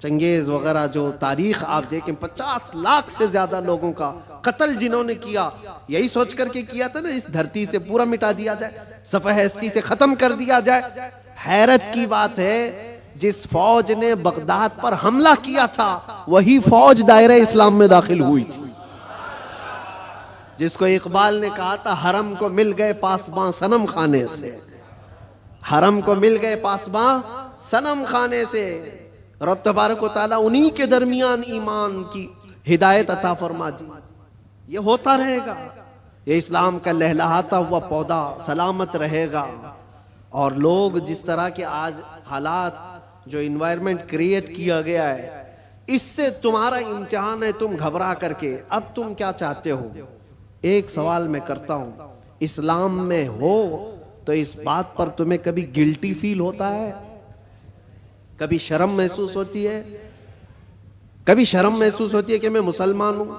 چنگیز وغیرہ جو تاریخ آپ دیکھیں, 50 لاکھ سے زیادہ لوگوں کا قتل جنہوں نے کیا, یہی سوچ کر کے کیا تھا نا اس دھرتی سے پورا مٹا دیا جائے, صفحہ ہستی سے ختم کر دیا جائے. حیرت کی بات ہے جس فوج نے بغداد پر حملہ کیا تھا وہی فوج دائرہ اسلام میں داخل ہوئی تھی. جس کو اقبال نے کہا تھا حرم کو مل گئے پاسباں صنم خانے سے, حرم کو مل گئے پاسباں صنم خانے سے. رب تبارک و تعالیٰ انہی کے درمیان ایمان کی ہدایت عطا فرما دی. یہ ہوتا رہے گا, یہ اسلام کا لہلہاتا ہوا پودا سلامت رہے گا. اور لوگ جس طرح کے آج حالات جو انوائرمنٹ کریٹ کیا گیا ہے, اس سے تمہارا امتحان ہے, تم گھبرا کر کے اب تم کیا چاہتے ہو. ایک سوال میں کرتا ہوں, اسلام میں ہو تو اس بات پر تمہیں کبھی گلٹی فیل ہوتا ہے, کبھی شرم محسوس ہوتی ہے, کبھی شرم محسوس ہوتی ہے کہ میں مسلمان ہوں.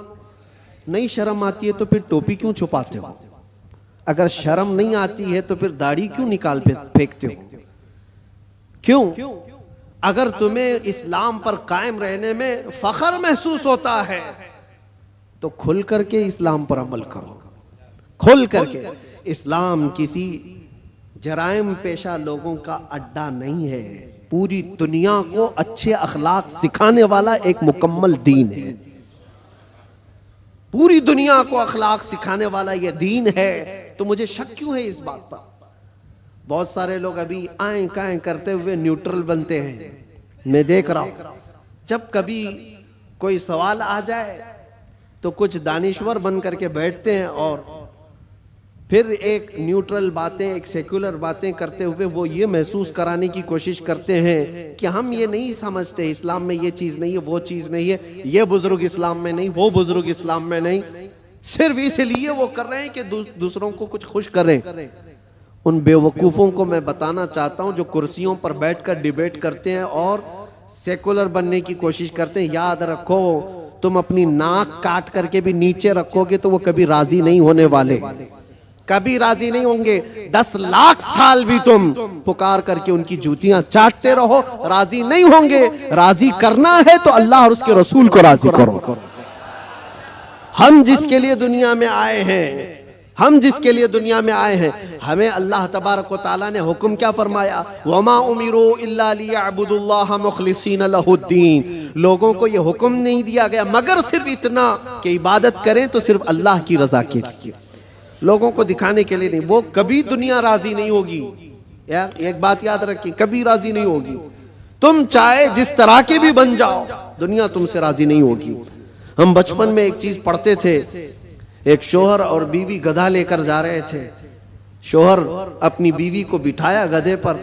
نہیں شرم آتی ہے تو پھر ٹوپی کیوں چھپاتے ہو؟ اگر شرم نہیں آتی ہے تو پھر داڑھی کیوں نکال پھینکتے ہو؟ کیوں؟ اگر تمہیں اسلام پر قائم رہنے میں فخر محسوس ہوتا ہے تو کھل کر کے اسلام پر عمل کرو, کھل کر کے. اسلام کسی جرائم پیشہ لوگوں کا اڈا نہیں ہے, پوری دنیا کو اچھے اخلاق سکھانے والا ایک مکمل دین ہے. پوری دنیا کو اخلاق سکھانے والا یہ دین ہے. تو مجھے شک کیوں ہے اس بات پر؟ بہت سارے لوگ ابھی آئیں کائیں کرتے ہوئے نیوٹرل بنتے ہیں. میں دیکھ رہا ہوں جب کبھی کوئی سوال آ جائے تو کچھ دانشور بن کر کے بیٹھتے ہیں اور پھر ایک نیوٹرل باتیں, ایک سیکولر باتیں کرتے ہوئے وہ یہ محسوس کرانے کی کوشش کرتے ہیں کہ ہم یہ نہیں سمجھتے, اسلام میں یہ چیز نہیں ہے, وہ چیز نہیں ہے, یہ بزرگ اسلام میں نہیں, وہ بزرگ اسلام میں نہیں. صرف اس لیے وہ کر رہے ہیں کہ دوسروں کو کچھ خوش کریں. ان بیوقوفوں کو میں بتانا چاہتا ہوں جو کرسیوں پر بیٹھ کر ڈیبیٹ کرتے ہیں اور سیکولر بننے کی کوشش کرتے ہیں, یاد رکھو تم اپنی ناک کاٹ کر کے بھی نیچے رکھو گے تو وہ کبھی راضی نہیں ہونے والے, کبھی راضی نہیں ہوں گے. 10 لاکھ سال بھی تم پکار کر کے ان کی جوتیاں چاٹتے رہو, راضی نہیں ہوں گے. راضی کرنا ہے تو اللہ اور اس کے رسول کو راضی کرو. ہم جس کے لیے دنیا میں آئے ہیں, ہم جس کے لیے دنیا میں آئے ہیں, ہمیں اللہ تبارک و تعالیٰ نے حکم کیا فرمایا؟ وَمَا أُمِرُوا إِلَّا لِيَعْبُدُوا اللَّهَ مُخْلِصِينَ لَهُ الدِّينَ. لوگوں کو یہ حکم نہیں دیا گیا مگر صرف اتنا کہ عبادت کریں تو صرف اللہ کی رضا کے لیے, لوگوں کو دکھانے کے لیے نہیں. وہ کبھی دنیا راضی نہیں ہوگی یار, ایک بات یاد رکھیں, کبھی راضی نہیں ہوگی. تم چاہے جس طرح کے بھی بن جاؤ, دنیا تم سے راضی نہیں ہوگی. ہم بچپن میں ایک چیز پڑھتے تھے, ایک شوہر اور بیوی گدھا لے کر جا رہے تھے. شوہر اپنی بیوی کو بٹھایا گدھے پر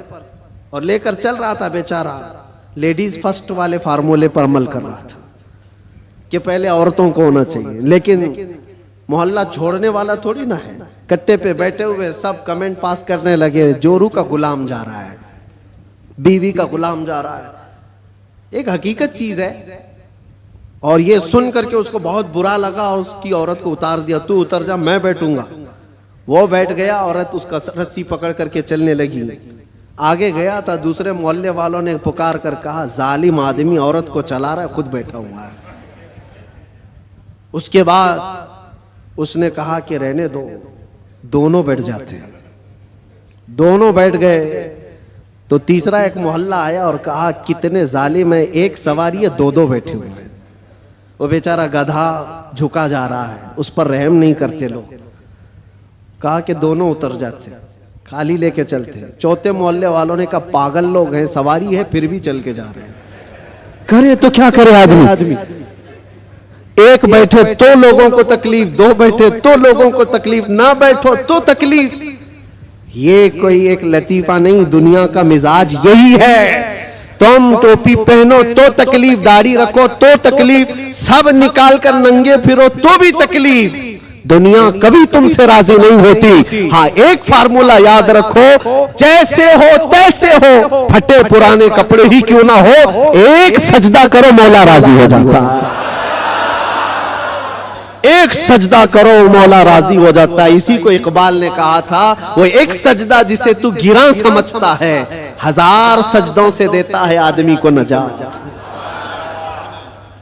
اور لے کر چل رہا تھا. بیچارہ لیڈیز فرسٹ والے فارمولے پر عمل کر رہا تھا کہ پہلے عورتوں کو ہونا چاہیے, لیکن محلہ چھوڑنے والا تھوڑی نہ ہے. کٹے پہ بیٹھے ہوئے سب کمنٹ پاس کرنے لگے, جورو کا غلام جا رہا ہے, بیوی کا غلام جا رہا ہے. ایک حقیقت چیز ہے. اور یہ سن کر کے اس کو بہت برا لگا اور اس کی عورت کو اتار دیا, تو اتر جا میں بیٹھوں گا. وہ بیٹھ گیا, عورت اس کا رسی پکڑ کر کے چلنے لگی. آگے گیا تھا, دوسرے محلے والوں نے پکار کر کہا ظالم آدمی عورت کو چلا رہا ہے, خود بیٹھا ہوا ہے. اس کے بعد اس نے کہا کہ رہنے دو، دونوں بیٹھ جاتے ہیں۔ دونوں بیٹھ گئے تو تیسرا ایک محلہ آیا اور کہا کتنے ظالم ہیں، ایک سواری ہے، دو بیٹھے ہوئے ہیں۔ وہ بیچارہ گدھا جھکا جا رہا ہے، اس پر رحم نہیں کرتے لوگ۔ کہا کہ دونوں اتر جاتے، خالی لے کے چلتے۔ چوتھے محلے والوں نے کہا پاگل لوگ ہیں، سواری ہے پھر بھی چل کے جا رہے ہیں، کرے تو کیا کرے آدمی؟ ایک بیٹھے تو لوگوں کو تکلیف، دو بیٹھے تو لوگوں کو تکلیف، نہ بیٹھو تو تکلیف۔ یہ کوئی ایک لطیفہ نہیں، دنیا کا مزاج یہی ہے۔ تم ٹوپی پہنو تو تکلیف، داڑھی رکھو تو تکلیف، سب نکال کر ننگے پھرو تو بھی تکلیف۔ دنیا کبھی تم سے راضی نہیں ہوتی۔ ہاں ایک فارمولا یاد رکھو، جیسے ہو تیسے ہو، پھٹے پرانے کپڑے ہی کیوں نہ ہو، ایک سجدہ کرو مولا راضی ہو جاتا ہے۔ ایک سجدہ کرو مولا راضی ہو جاتا ہے۔ اسی کو اقبال نے کہا تھا، وہ ایک سجدہ جسے تو گراں سمجھتا ہے، ہزار سجدوں سے دیتا ہے آدمی کو نجات۔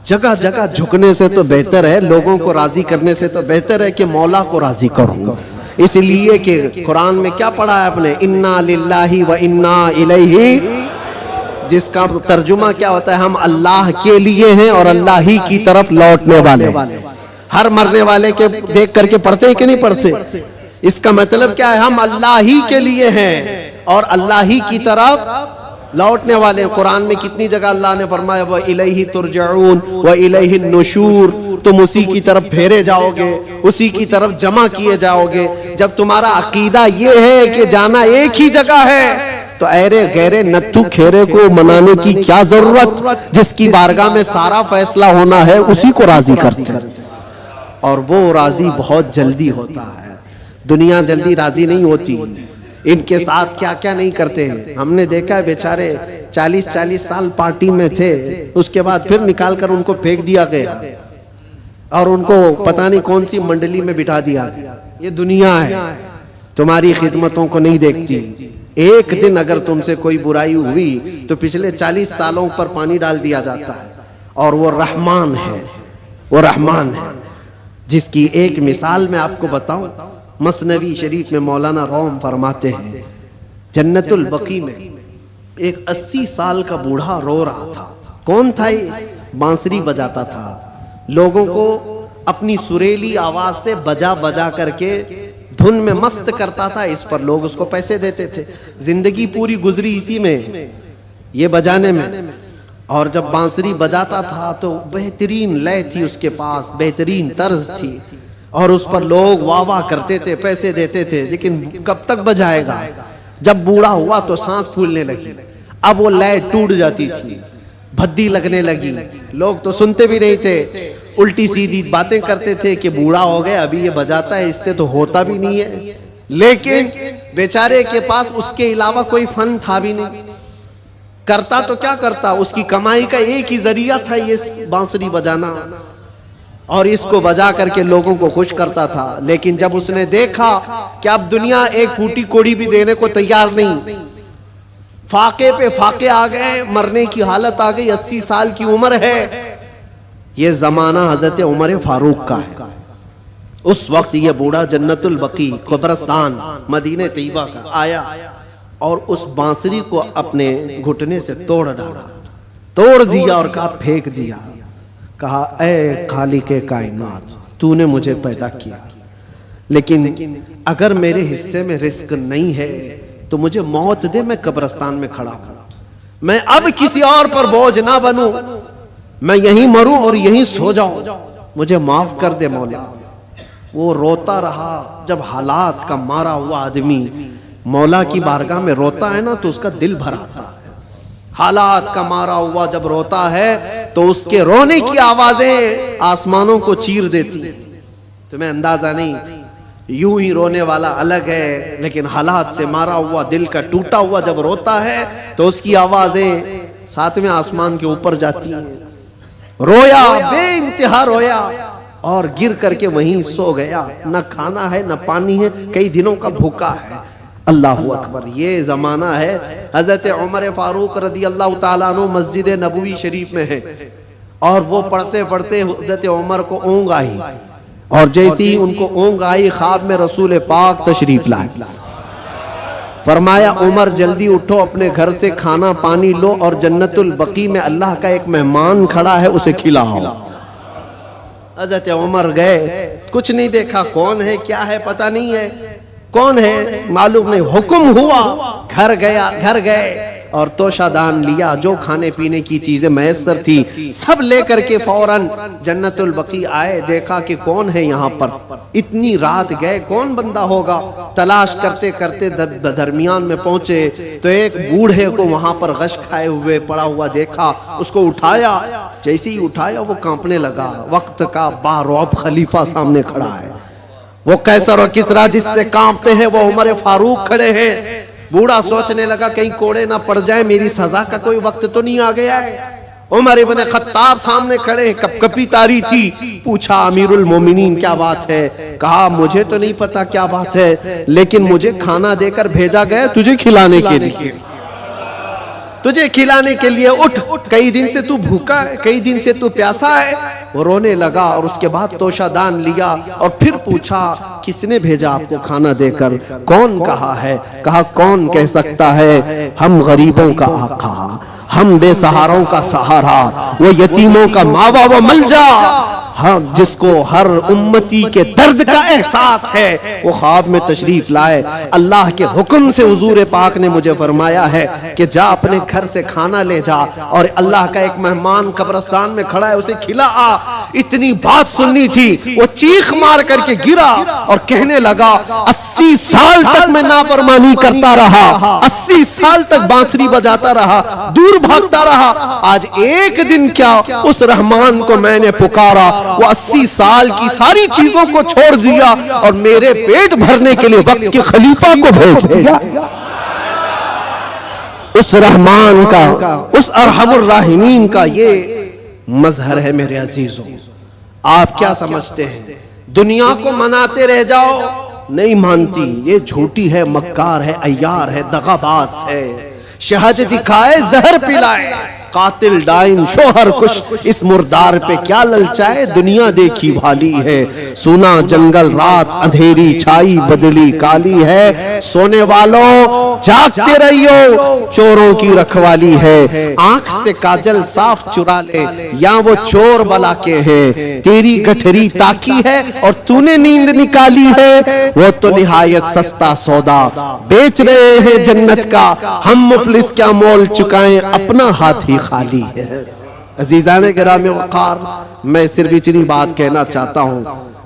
جگہ جگہ جھکنے سے تو بہتر ہے، لوگوں کو راضی کرنے سے تو بہتر ہے کہ مولا کو راضی کروں۔ اس لیے کہ قرآن میں کیا پڑھا ہے اپنے، انا للہ و انا الیہ، جس کا ترجمہ کیا ہوتا ہے، ہم اللہ کے لیے ہیں اور اللہ ہی کی طرف لوٹنے والے۔ ہر مرنے والے کے دیکھ کر کے پڑھتے ہیں کہ نہیں پڑھتے؟ اس کا مطلب کیا ہے، ہم اللہ ہی کے لیے ہیں اور اللہ ہی کی طرف لوٹنے والے۔ قرآن میں کتنی جگہ اللہ نے فرمایا وَإِلَيْهِ تُرْجَعُونَ وَإِلَيْهِ النُّشُورُ، تم اسی کی طرف پھیرے جاؤ گے، اسی کی طرف جمع کیے جاؤ گے۔ جب تمہارا عقیدہ یہ ہے کہ جانا ایک ہی جگہ ہے، تو ایرے غیرے نتھو کھیرے کو منانے کی کیا ضرورت؟ جس کی بارگاہ میں سارا فیصلہ ہونا ہے اسی کو راضی کرتے ہیں، اور وہ راضی بہت جلدی ہوتا ہے۔ دنیا جلدی راضی نہیں ہوتی۔ ان کے ساتھ کیا کیا نہیں کرتے ہیں، ہم نے دیکھا ہے بیچارے 40 سال پارٹی میں تھے، اس کے بعد پھر نکال کر ان کو پھینک دیا گیا اور ان کو پتہ نہیں کون سی منڈلی میں بٹھا دیا گیا۔ یہ دنیا ہے، تمہاری خدمتوں کو نہیں دیکھتی۔ ایک دن اگر تم سے کوئی برائی ہوئی تو پچھلے 40 سالوں پر پانی ڈال دیا جاتا ہے، اور وہ رحمان ہے، وہ رحمان ہے، جس کی ایک مثال میں آپ کو بتاؤں۔ مثنوی شریف میں مولانا روم فرماتے ہیں، جنت البقیع میں ایک 80 سال کا بوڑھا رو رہا تھا۔ کون تھا یہ؟ بانسری بجاتا تھا، لوگوں کو اپنی سریلی آواز سے بجا بجا کر کے دھن میں مست کرتا تھا، اس پر لوگ اس کو پیسے دیتے تھے۔ زندگی پوری گزری اسی میں، یہ بجانے میں۔ اور جب بانسری بجاتا تھا تو بہترین لے تھی اس کے پاس، بہترین طرز تھی، اور اس پر لوگ واہ واہ کرتے تھے، پیسے دیتے تھے۔ لیکن کب تک بجائے گا؟ جب بوڑھا ہوا تو سانس پھولنے لگی، اب وہ لے ٹوٹ جاتی تھی، بھدی لگنے لگی، لوگ تو سنتے بھی نہیں تھے، الٹی سیدھی باتیں کرتے تھے کہ بوڑھا ہو گیا، ابھی یہ بجاتا ہے، اس سے تو ہوتا بھی نہیں ہے۔ لیکن بیچارے کے پاس اس کے علاوہ کوئی فن تھا بھی نہیں، کرتا تو کیا کرتا، اس کی کمائی کا ایک ہی ذریعہ تھا یہ بانسری بجانا، اور اس کو بجا کر کے لوگوں کو خوش کرتا تھا۔ لیکن جب اس نے دیکھا کہ اب دنیا ایک پھوٹی کوڑی بھی دینے کو تیار نہیں، فاقے پہ فاقے آ گئے، مرنے کی حالت آ گئی، 80 سال کی عمر ہے۔ یہ زمانہ حضرت عمر فاروق کا ہے۔ اس وقت یہ بوڑھا جنت البقیع قبرستان مدینہ طیبہ کا آیا اور اس بانسری کو اپنے گھٹنے سے توڑ ڈالا، توڑ دیا اور کہا پھینک دیا۔ کہا اے خالق کائنات، تو نے مجھے پیدا کیا، لیکن اگر میرے حصے میں رزق نہیں ہے تو مجھے موت دے، میں قبرستان میں کھڑا ہوں، میں اب کسی اور پر بوجھ نہ بنوں، میں یہیں مروں اور یہیں سو جاؤں، مجھے معاف کر دے مولا۔ وہ روتا رہا۔ جب حالات کا مارا ہوا آدمی مولا کی بارگاہ میں روتا ہے نا تو اس کا دل بھر آتا ہے۔ حالات کا مارا ہوا جب روتا ہے تو اس کے رونے کی آوازیں آسمانوں کو چیر دیتی۔ تمہیں اندازہ نہیں، یوں ہی رونے والا الگ ہے، لیکن حالات سے مارا ہوا، دل کا ٹوٹا ہوا جب روتا ہے تو اس کی آوازیں ساتویں آسمان کے اوپر جاتی ہیں۔ رویا، بے انتہا رویا، اور گر کر کے وہیں سو گیا۔ نہ کھانا ہے نہ پانی ہے، کئی دنوں کا بھوکا ہے۔ اللہ اکبر، یہ زمانہ ہے۔ حضرت عمر فاروق رضی اللہ تعالیٰ عنہ مسجد نبوی شریف میں ہے، اور وہ پڑھتے پڑھتے حضرت عمر کو اونگ آئی، اور جیسے ہی ان کو اونگ آئی خواب میں رسول پاک تشریف لائے، فرمایا عمر جلدی اٹھو، اپنے گھر سے کھانا پانی لو اور جنت البقیع میں اللہ کا ایک مہمان کھڑا ہے اسے کھلاؤ۔ حضرت عمر گئے، کچھ نہیں دیکھا، کون ہے کیا ہے پتہ نہیں ہے، کون ہے معلوم نہیں، حکم ہوا، گھر گئے اور توشہ دان لیا، جو کھانے پینے کی چیزیں میسر تھی سب لے کر کے فوراً جنت البقیع آئے، دیکھا کہ کون ہے یہاں پر، اتنی رات گئے کون بندہ ہوگا، تلاش کرتے کرتے درمیان میں پہنچے تو ایک بوڑھے کو وہاں پر غش کھائے ہوئے پڑا ہوا دیکھا، اس کو اٹھایا، جیسے ہی اٹھایا وہ کانپنے لگا، وقت کا بارعب خلیفہ سامنے کھڑا ہے، وہ قیصر و کسریٰ جس سے کانپتے ہیں وہ عمر فاروق کھڑے ہیں۔ بوڑھا سوچنے لگا کہیں کوڑے نہ پڑ جائے، میری سزا کا کوئی وقت تو نہیں آ گیا ہے۔ عمر ابن خطاب سامنے کھڑے، کپ کپی تاری تھی، پوچھا امیر المومنین کیا بات ہے؟ کہا مجھے تو نہیں پتا کیا بات ہے، لیکن مجھے کھانا دے کر بھیجا گیا تجھے کھلانے کے لیے، تجھے کھلانے کے لیے، اٹھ، کئی دن سے تو بھوکا ہے، کئی دن سے تو پیاسا ہے۔ وہ رونے لگا اور اس کے بعد توشہ دان لیا اور پھر پوچھا کس نے بھیجا آپ کو کھانا دے کر؟ کون کہا ہے؟ کہا کون کہہ سکتا ہے؟ ہم غریبوں کا آقا، ہم بے سہاروں کا سہارا، وہ یتیموں کا ماوا و ملجا، ہاں جس کو ہر امتی کے درد کا احساس ہے، وہ خواب میں تشریف لائے۔ اللہ کے حکم سے حضور پاک نے مجھے فرمایا ہے کہ جا اپنے گھر سے کھانا لے جا، اور اللہ کا ایک مہمان قبرستان میں کھڑا ہے اسے کھلا آ۔ اتنی بات سننی تھی، وہ چیخ مار کر کے گرا اور کہنے لگا 80 سال تک میں نافرمانی کرتا رہا، 80 سال تک بانسری بجاتا رہا، دور بھاگتا رہا، آج ایک دن کیا اس رحمان کو میں نے پکارا، وہ 80 سال کی ساری چیزوں کو چھوڑ دیا اور میرے پیٹ بھرنے کے لیے وقت کے خلیفہ کو بھیج دیا۔ اس رحمان کا، اس ارحم الراحمین کا یہ مظہر ہے میرے عزیزوں۔ آپ کیا سمجھتے ہیں دنیا کو مناتے رہ جاؤ؟ نہیں مانتی، یہ جھوٹی ہے، مکار ہے، عیار ہے، دغاباز ہے، شہد دکھائے زہر پلائے، قاتل ڈائن شوہر کش، اس مردار پہ کیا للچائے، دنیا دیکھی بھالی ہے، سونا جنگل رات اندھیری چھائی بدلی کالی ہے، سونے والوں جاگتے رہیو چوروں کی رکھوالی ہے، آنکھ سے کاجل صاف چرا لے یا وہ چور بلا کے ہیں، تیری گٹھری تاکی ہے اور تو نے نیند نکالی ہے، وہ تو نہایت سستا سودا بیچ رہے ہیں جنت کا، ہم مفلس کیا مول چکائیں، اپنا ہاتھ ہی خالی ہے۔ عزیزان گرامی وقار، میں صرف اتنی بات کہنا چاہتا ہوں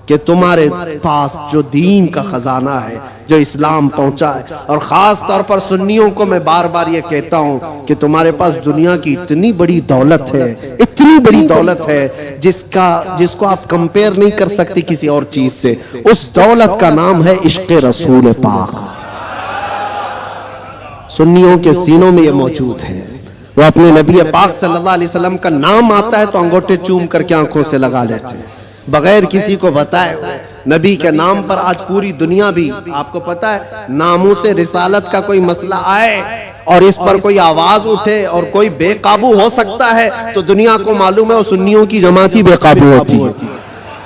کہ تمہارے پاس جو دین کا خزانہ ہے، جو اسلام پہنچا ہے، اور خاص طور پر سنیوں کو میں بار بار یہ کہتا ہوں کہ تمہارے پاس دنیا کی اتنی بڑی دولت ہے، اتنی بڑی دولت ہے جس کو آپ کمپیر نہیں کر سکتے کسی اور چیز سے، اس دولت کا نام ہے عشق رسول پاک۔ سنیوں کے سینوں میں یہ موجود ہے، وہ اپنے نبی پاک صلی اللہ علیہ وسلم کا نام آتا ہے تو انگوٹھے چوم کر کے آنکھوں سے لگا لیتے ہیں بغیر کسی کو بتائے ہوئے۔ نبی کے نام پر آج پوری دنیا بھی، آپ کو پتا ہے، ناموس رسالت کا کوئی مسئلہ آئے اور اس پر کوئی آواز اٹھے اور کوئی بے قابو ہو سکتا ہے تو دنیا کو معلوم ہے وہ سنیوں کی جماعت ہی بے قابو ہوتی ہے۔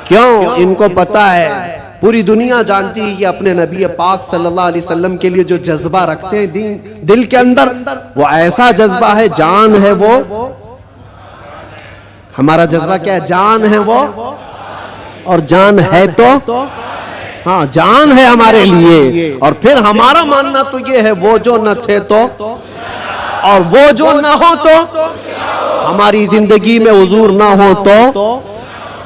کیوں؟ ان کو پتا ہے، پوری دنیا جانتی ہے یہ اپنے نبی پاک صلی اللہ علیہ وسلم کے لیے جو جذبہ رکھتے ہیں دل کے اندر، وہ ایسا جذبہ ہے، جان ہے وہ، ہمارا جذبہ کیا ہے؟ جان ہے وہ، اور جان ہے تو، ہاں جان ہے ہمارے لیے، اور پھر ہمارا ماننا تو یہ ہے وہ جو نہ تھے تو، اور وہ جو نہ ہو تو، ہماری زندگی میں حضور نہ ہو تو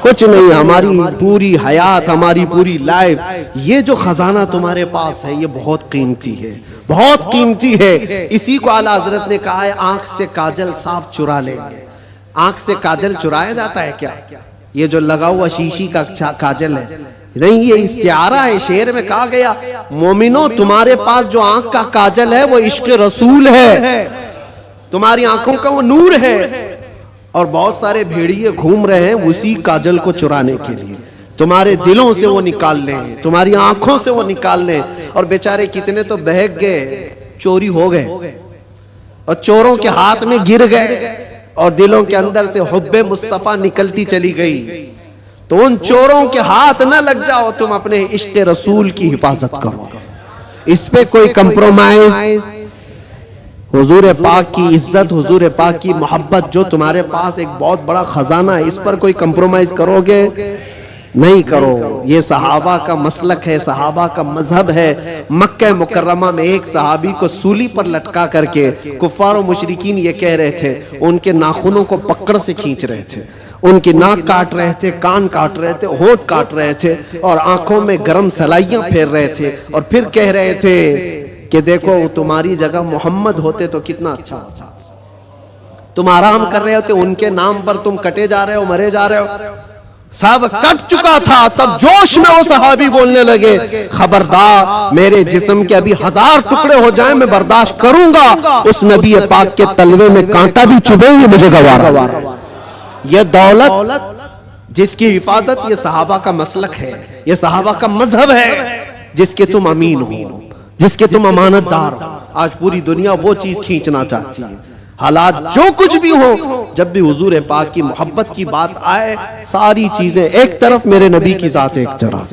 کچھ نہیں، ہماری پوری حیات، ہماری پوری لائف، یہ جو خزانہ تمہارے پاس ہے یہ بہت قیمتی ہے، بہت قیمتی ہے۔ اسی کو اعلیٰ حضرت نے کہا ہے آنکھ سے کاجل صاف چرا لیں گے۔ آنکھ سے کاجل چرایا جاتا ہے کیا؟ یہ جو لگا ہوا شیشی کا کاجل ہے نہیں، یہ استعارہ ہے، شعر میں کہا گیا مومنو تمہارے پاس جو آنکھ کا کاجل ہے وہ عشق رسول ہے، تمہاری آنکھوں کا وہ نور ہے، اور بہت سارے بھیڑیے گھوم رہے ہیں اسی کاجل کو چرانے کے لیے، تمہارے دلوں سے وہ نکال لیں، تمہاری آنکھوں سے وہ نکال لیں، اور بیچارے کتنے تو بہک گئے، چوری ہو گئے اور چوروں کے ہاتھ میں گر گئے، اور دلوں کے اندر سے حب مصطفیٰ نکلتی چلی گئی۔ تو ان چوروں کے ہاتھ نہ لگ جاؤ، تم اپنے عشق رسول کی حفاظت کرو، اس پہ کوئی کمپرومائز۔ حضور پاک کی عزت، حضور پاک کی محبت جو تمہارے پاس ایک بہت بڑا خزانہ ہے، اس پر کوئی کمپرومائز کرو گے؟ نہیں کرو۔ یہ صحابہ کا مسلک ہے، صحابہ کا مذہب ہے۔ مکہ مکرمہ میں ایک صحابی کو سولی پر لٹکا کر کے کفار و مشرکین یہ کہہ رہے تھے، ان کے ناخنوں کو پکڑ سے کھینچ رہے تھے، ان کی ناک کاٹ رہے تھے، کان کاٹ رہے تھے، ہونٹ کاٹ رہے تھے، اور آنکھوں میں گرم سلائیاں پھیر رہے تھے، اور پھر کہہ رہے تھے کہ دیکھو تمہاری جگہ محمد ہوتے تو کتنا اچھا ہوتا۔ تم آرام کر رہے ہوتے، ان کے نام پر تم کٹے جا رہے ہو، مرے جا رہے ہو۔ صاحب کٹ چکا تھا، تب جوش میں وہ صحابی بولنے لگے، خبردار، میرے جسم کے ابھی 1000 ٹکڑے ہو جائیں میں برداشت کروں گا، اس نبی پاک کے تلوے میں کانٹا بھی چبھے یہ مجھے گوارا۔ یہ دولت جس کی حفاظت یہ صحابہ کا مسلک ہے، یہ صحابہ کا مذہب ہے، جس کے تم امین ہو، جس کے تم امانت دار ہو۔ آج پوری دنیا وہ چیز کھینچنا چاہتی ہے۔ حالات جو کچھ بھی ہو، جب بھی حضور پاک کی محبت کی بات آئے، ساری چیزیں ایک طرف، میرے نبی کی ذات ایک طرف۔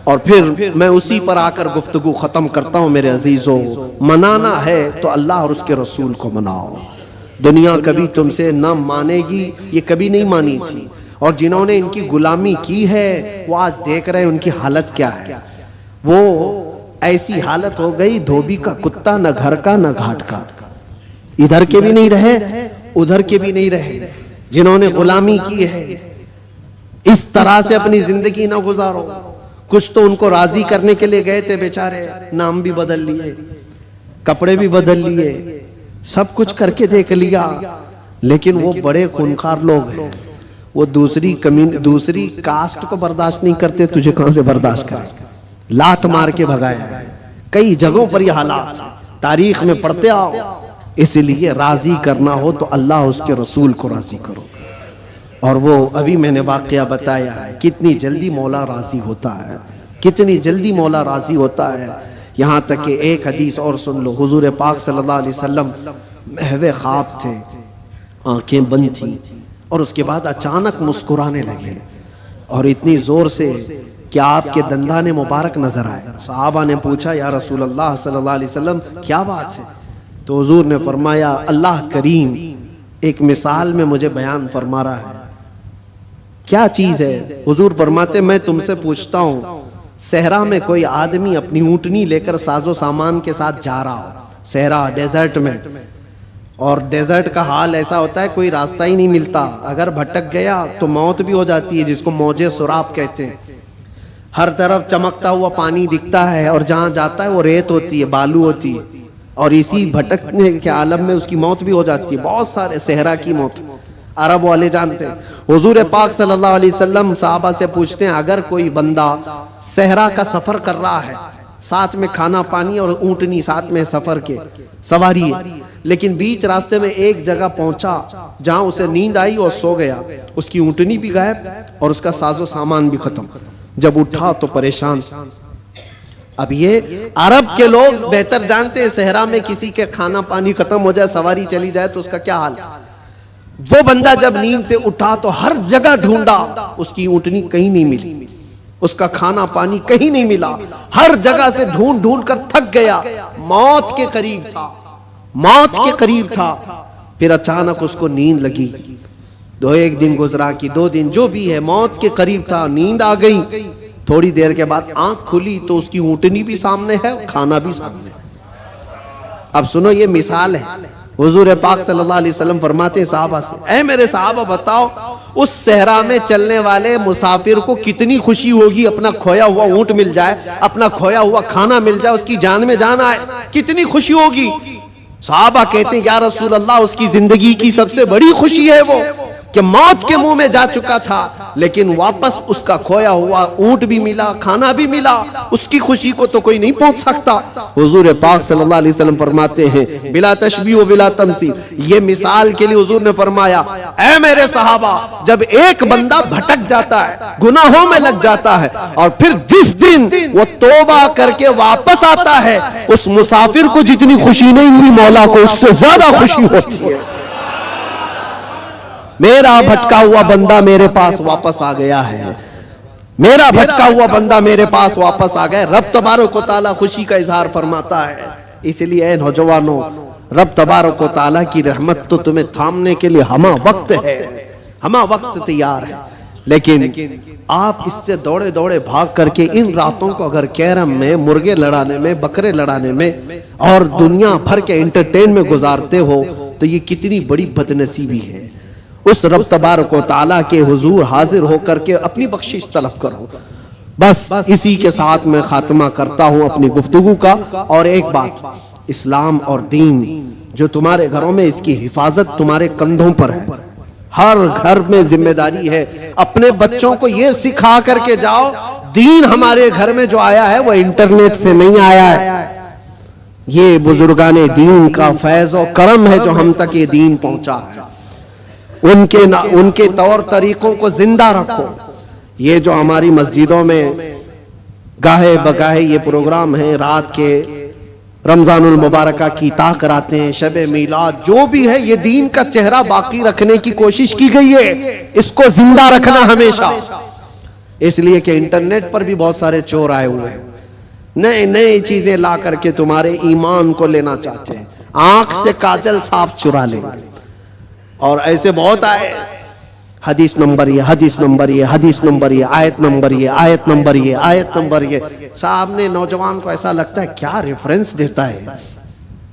اور پھر میں اسی پر آ کر گفتگو ختم کرتا ہوں میرے عزیزوں، منانا ہے تو اللہ اور اس کے رسول کو مناؤ۔ دنیا کبھی تم سے نہ مانے گی، یہ کبھی نہیں مانی تھی، اور جنہوں نے ان کی غلامی کی ہے وہ آج دیکھ رہے ہیں ان کی حالت کیا ہے۔ وہ ایسی حالت ہو گئی، دھوبی کا کتا، نہ گھر کا نہ گھاٹ کا، ادھر کے بھی نہیں رہے ادھر کے بھی نہیں رہے۔ جنہوں نے غلامی کی ہے، اس طرح سے اپنی زندگی نہ گزارو۔ کچھ تو ان کو راضی کرنے کے لیے گئے تھے بیچارے، نام بھی بدل لیے، کپڑے بھی بدل لیے، سب کچھ کر کے دیکھ لیا، لیکن وہ بڑے خونخوار لوگ ہیں، وہ دوسری کاسٹ کو برداشت نہیں کرتے، تجھے کہاں سے برداشت کرے؟ لات مار کے بھگایا۔ کئی جگہوں پر یہ حالات تاریخ میں پڑھتے آؤ۔ اس لیے راضی کرنا ہو تو اللہ اس کے رسول کو راضی کرو۔ اور وہ ابھی میں نے واقعہ بتایا ہے، کتنی جلدی مولا راضی ہوتا ہے، کتنی جلدی مولا راضی ہوتا ہے۔ یہاں تک کہ ایک حدیث اور سن لو، حضور پاک صلی اللہ علیہ وسلم محو خواب تھے، آنکھیں بند تھیں، اور اس کے بعد اچانک مسکرانے لگے، اور اتنی زور سے کہ آپ کے دندان مبارک نظر آئے۔ صحابہ نے پوچھا، یا رسول اللہ صلی اللہ علیہ وسلم کیا بات ہے؟ تو حضور نے فرمایا، اللہ کریم ایک مثال میں مجھے بیان فرما رہا ہے۔ کیا چیز ہے؟ حضور فرماتے، میں تم سے پوچھتا ہوں، صحرا میں کوئی آدمی اپنی اونٹنی لے کر ساز و سامان کے ساتھ جا رہا ہو، صحرا ڈیزرٹ میں، اور ڈیزرٹ کا حال ایسا ہوتا ہے کوئی راستہ ہی نہیں ملتا، اگر بھٹک گیا تو موت بھی ہو جاتی ہے، جس کو موجے سراب کہتے ہیں۔ ہر طرف چمکتا ہوا پانی دکھتا ہے، اور جہاں جاتا ہے وہ ریت ہوتی ہے، بالو ہوتی ہے، اور اسی بھٹکنے کے عالم میں اس کی موت بھی ہو جاتی ہے۔ بہت سارے صحرا کی موت عرب والے جانتے ہیں۔ حضور پاک صلی اللہ علیہ وسلم صحابہ سے پوچھتے ہیں، اگر کوئی بندہ صحرا کا سفر کر رہا ہے، ساتھ میں کھانا پانی اور اونٹنی ساتھ میں سفر کے سواری ہے، لیکن بیچ راستے میں ایک جگہ پہنچا جہاں اسے نیند آئی اور سو گیا، اس کی اونٹنی بھی غائب اور اس کا ساز و سامان بھی ختم، جب اٹھا تو پریشان۔ اب یہ عرب کے لوگ بہتر جانتے ہیں، صحرا میں کسی کے کھانا پانی ختم ہو جائے، سواری چلی جائے تو اس کا کیا حال۔ وہ بندہ جب نیند سے اٹھا تو ہر جگہ ڈھونڈا، اس کی اونٹنی کہیں نہیں ملی، اس کا کھانا پانی کہیں نہیں ملا، ہر جگہ سے ڈھونڈ ڈھونڈ کر تھک گیا، موت کے قریب تھا، موت کے قریب تھا۔ پھر اچانک اس کو نیند لگی، ایک دن گزرا کہ 2 دن، جو بھی ہے، موت کے قریب تھا، نیند آ گئی۔ تھوڑی دیر کے بعد آنکھ کھلی تو اس کی اونٹنی بھی سامنے ہے، کھانا بھی سامنے ہے۔ اب سنو، یہ مثال ہے۔ حضور پاک صلی اللہ علیہ وسلم فرماتے ہیں صحابہ سے، اے میرے صحابہ بتاؤ، اس صحرا میں چلنے والے مسافر کو کتنی خوشی ہوگی اپنا کھویا ہوا اونٹ مل جائے، اپنا کھویا ہوا کھانا مل جائے، اس کی جان میں جان آئے، کتنی خوشی ہوگی۔ صحابہ کہتے ہیں، یا رسول اللہ، اس کی زندگی کی سب سے بڑی خوشی ہے وہ کہ موت کے منہ میں جا چکا تھا، لیکن واپس اس کا کھویا ہوا اونٹ بھی ملا، کھانا بھی ملا، اس کی خوشی کو تو کوئی نہیں پہنچ سکتا۔ حضور پاک صلی اللہ علیہ وسلم فرماتے ہیں، بلا تشبیہ و بلا تمثیل، یہ مثال کے لیے حضور نے فرمایا، اے میرے صحابہ، جب ایک بندہ بھٹک جاتا ہے، گناہوں میں لگ جاتا ہے، اور پھر جس دن وہ توبہ کر کے واپس آتا ہے، اس مسافر کو جتنی خوشی نہیں ہوئی، مولا کو اس سے زیادہ خوشی ہوتی ہے۔ میرا بھٹکا ہوا بندہ میرے پاس واپس آ گیا ہے، میرا بھٹکا ہوا بندہ میرے پاس واپس آ گیا۔ رب تبارک و تعالیٰ خوشی کا اظہار فرماتا ہے۔ اس لیے اے نوجوانوں، رب تبارک و تعالیٰ کی رحمت تو تمہیں تھامنے کے لیے ہمہ وقت ہے، ہمہ وقت تیار ہے، لیکن آپ اس سے دوڑے دوڑے بھاگ کر کے ان راتوں کو اگر کیرم میں، مرغے لڑانے میں، بکرے لڑانے میں اور دنیا بھر کے انٹرٹین میں گزارتے ہو تو یہ کتنی بڑی بدنصیبی ہے۔ اس رب تبارک و تعالیٰ کے حضور حاضر ہو کر کے اپنی بخشش طلب کرو۔ بس اسی کے ساتھ میں خاتمہ کرتا ہوں اپنی گفتگو کا، اور ایک بات، اسلام اور دین جو تمہارے گھروں میں، اس کی حفاظت تمہارے کندھوں پر ہے۔ ہر گھر میں ذمہ داری ہے، اپنے بچوں کو یہ سکھا کر کے جاؤ، دین ہمارے گھر میں جو آیا ہے وہ انٹرنیٹ سے نہیں آیا ہے، یہ بزرگان دین کا فیض و کرم ہے جو ہم تک یہ دین پہنچا ہے۔ ان کے طور طریقوں کو زندہ رکھو۔ یہ جو ہماری مسجدوں میں گاہے بگاہے یہ پروگرام ہیں، رات کے رمضان المبارکہ کی تا کراتے ہیں، شب میلاد، جو بھی ہے، یہ دین کا چہرہ باقی رکھنے کی کوشش کی گئی ہے، اس کو زندہ رکھنا ہمیشہ۔ اس لیے کہ انٹرنیٹ پر بھی بہت سارے چور آئے ہوئے ہیں، نئے نئے چیزیں لا کر کے تمہارے ایمان کو لینا چاہتے ہیں، آنکھ سے کاجل صاف چرا لیں گے، اور ایسے بہت آئے، حدیث نمبر یہ، حدیث نمبر یہ، حدیث نمبر یہ، آیت نمبر یہ، آیت نمبر یہ، آیت نمبر یہ۔ صاحب نے، نوجوان کو ایسا لگتا ہے کیا ریفرنس دیتا ہے،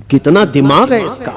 کتنا دماغ ہے اس کا۔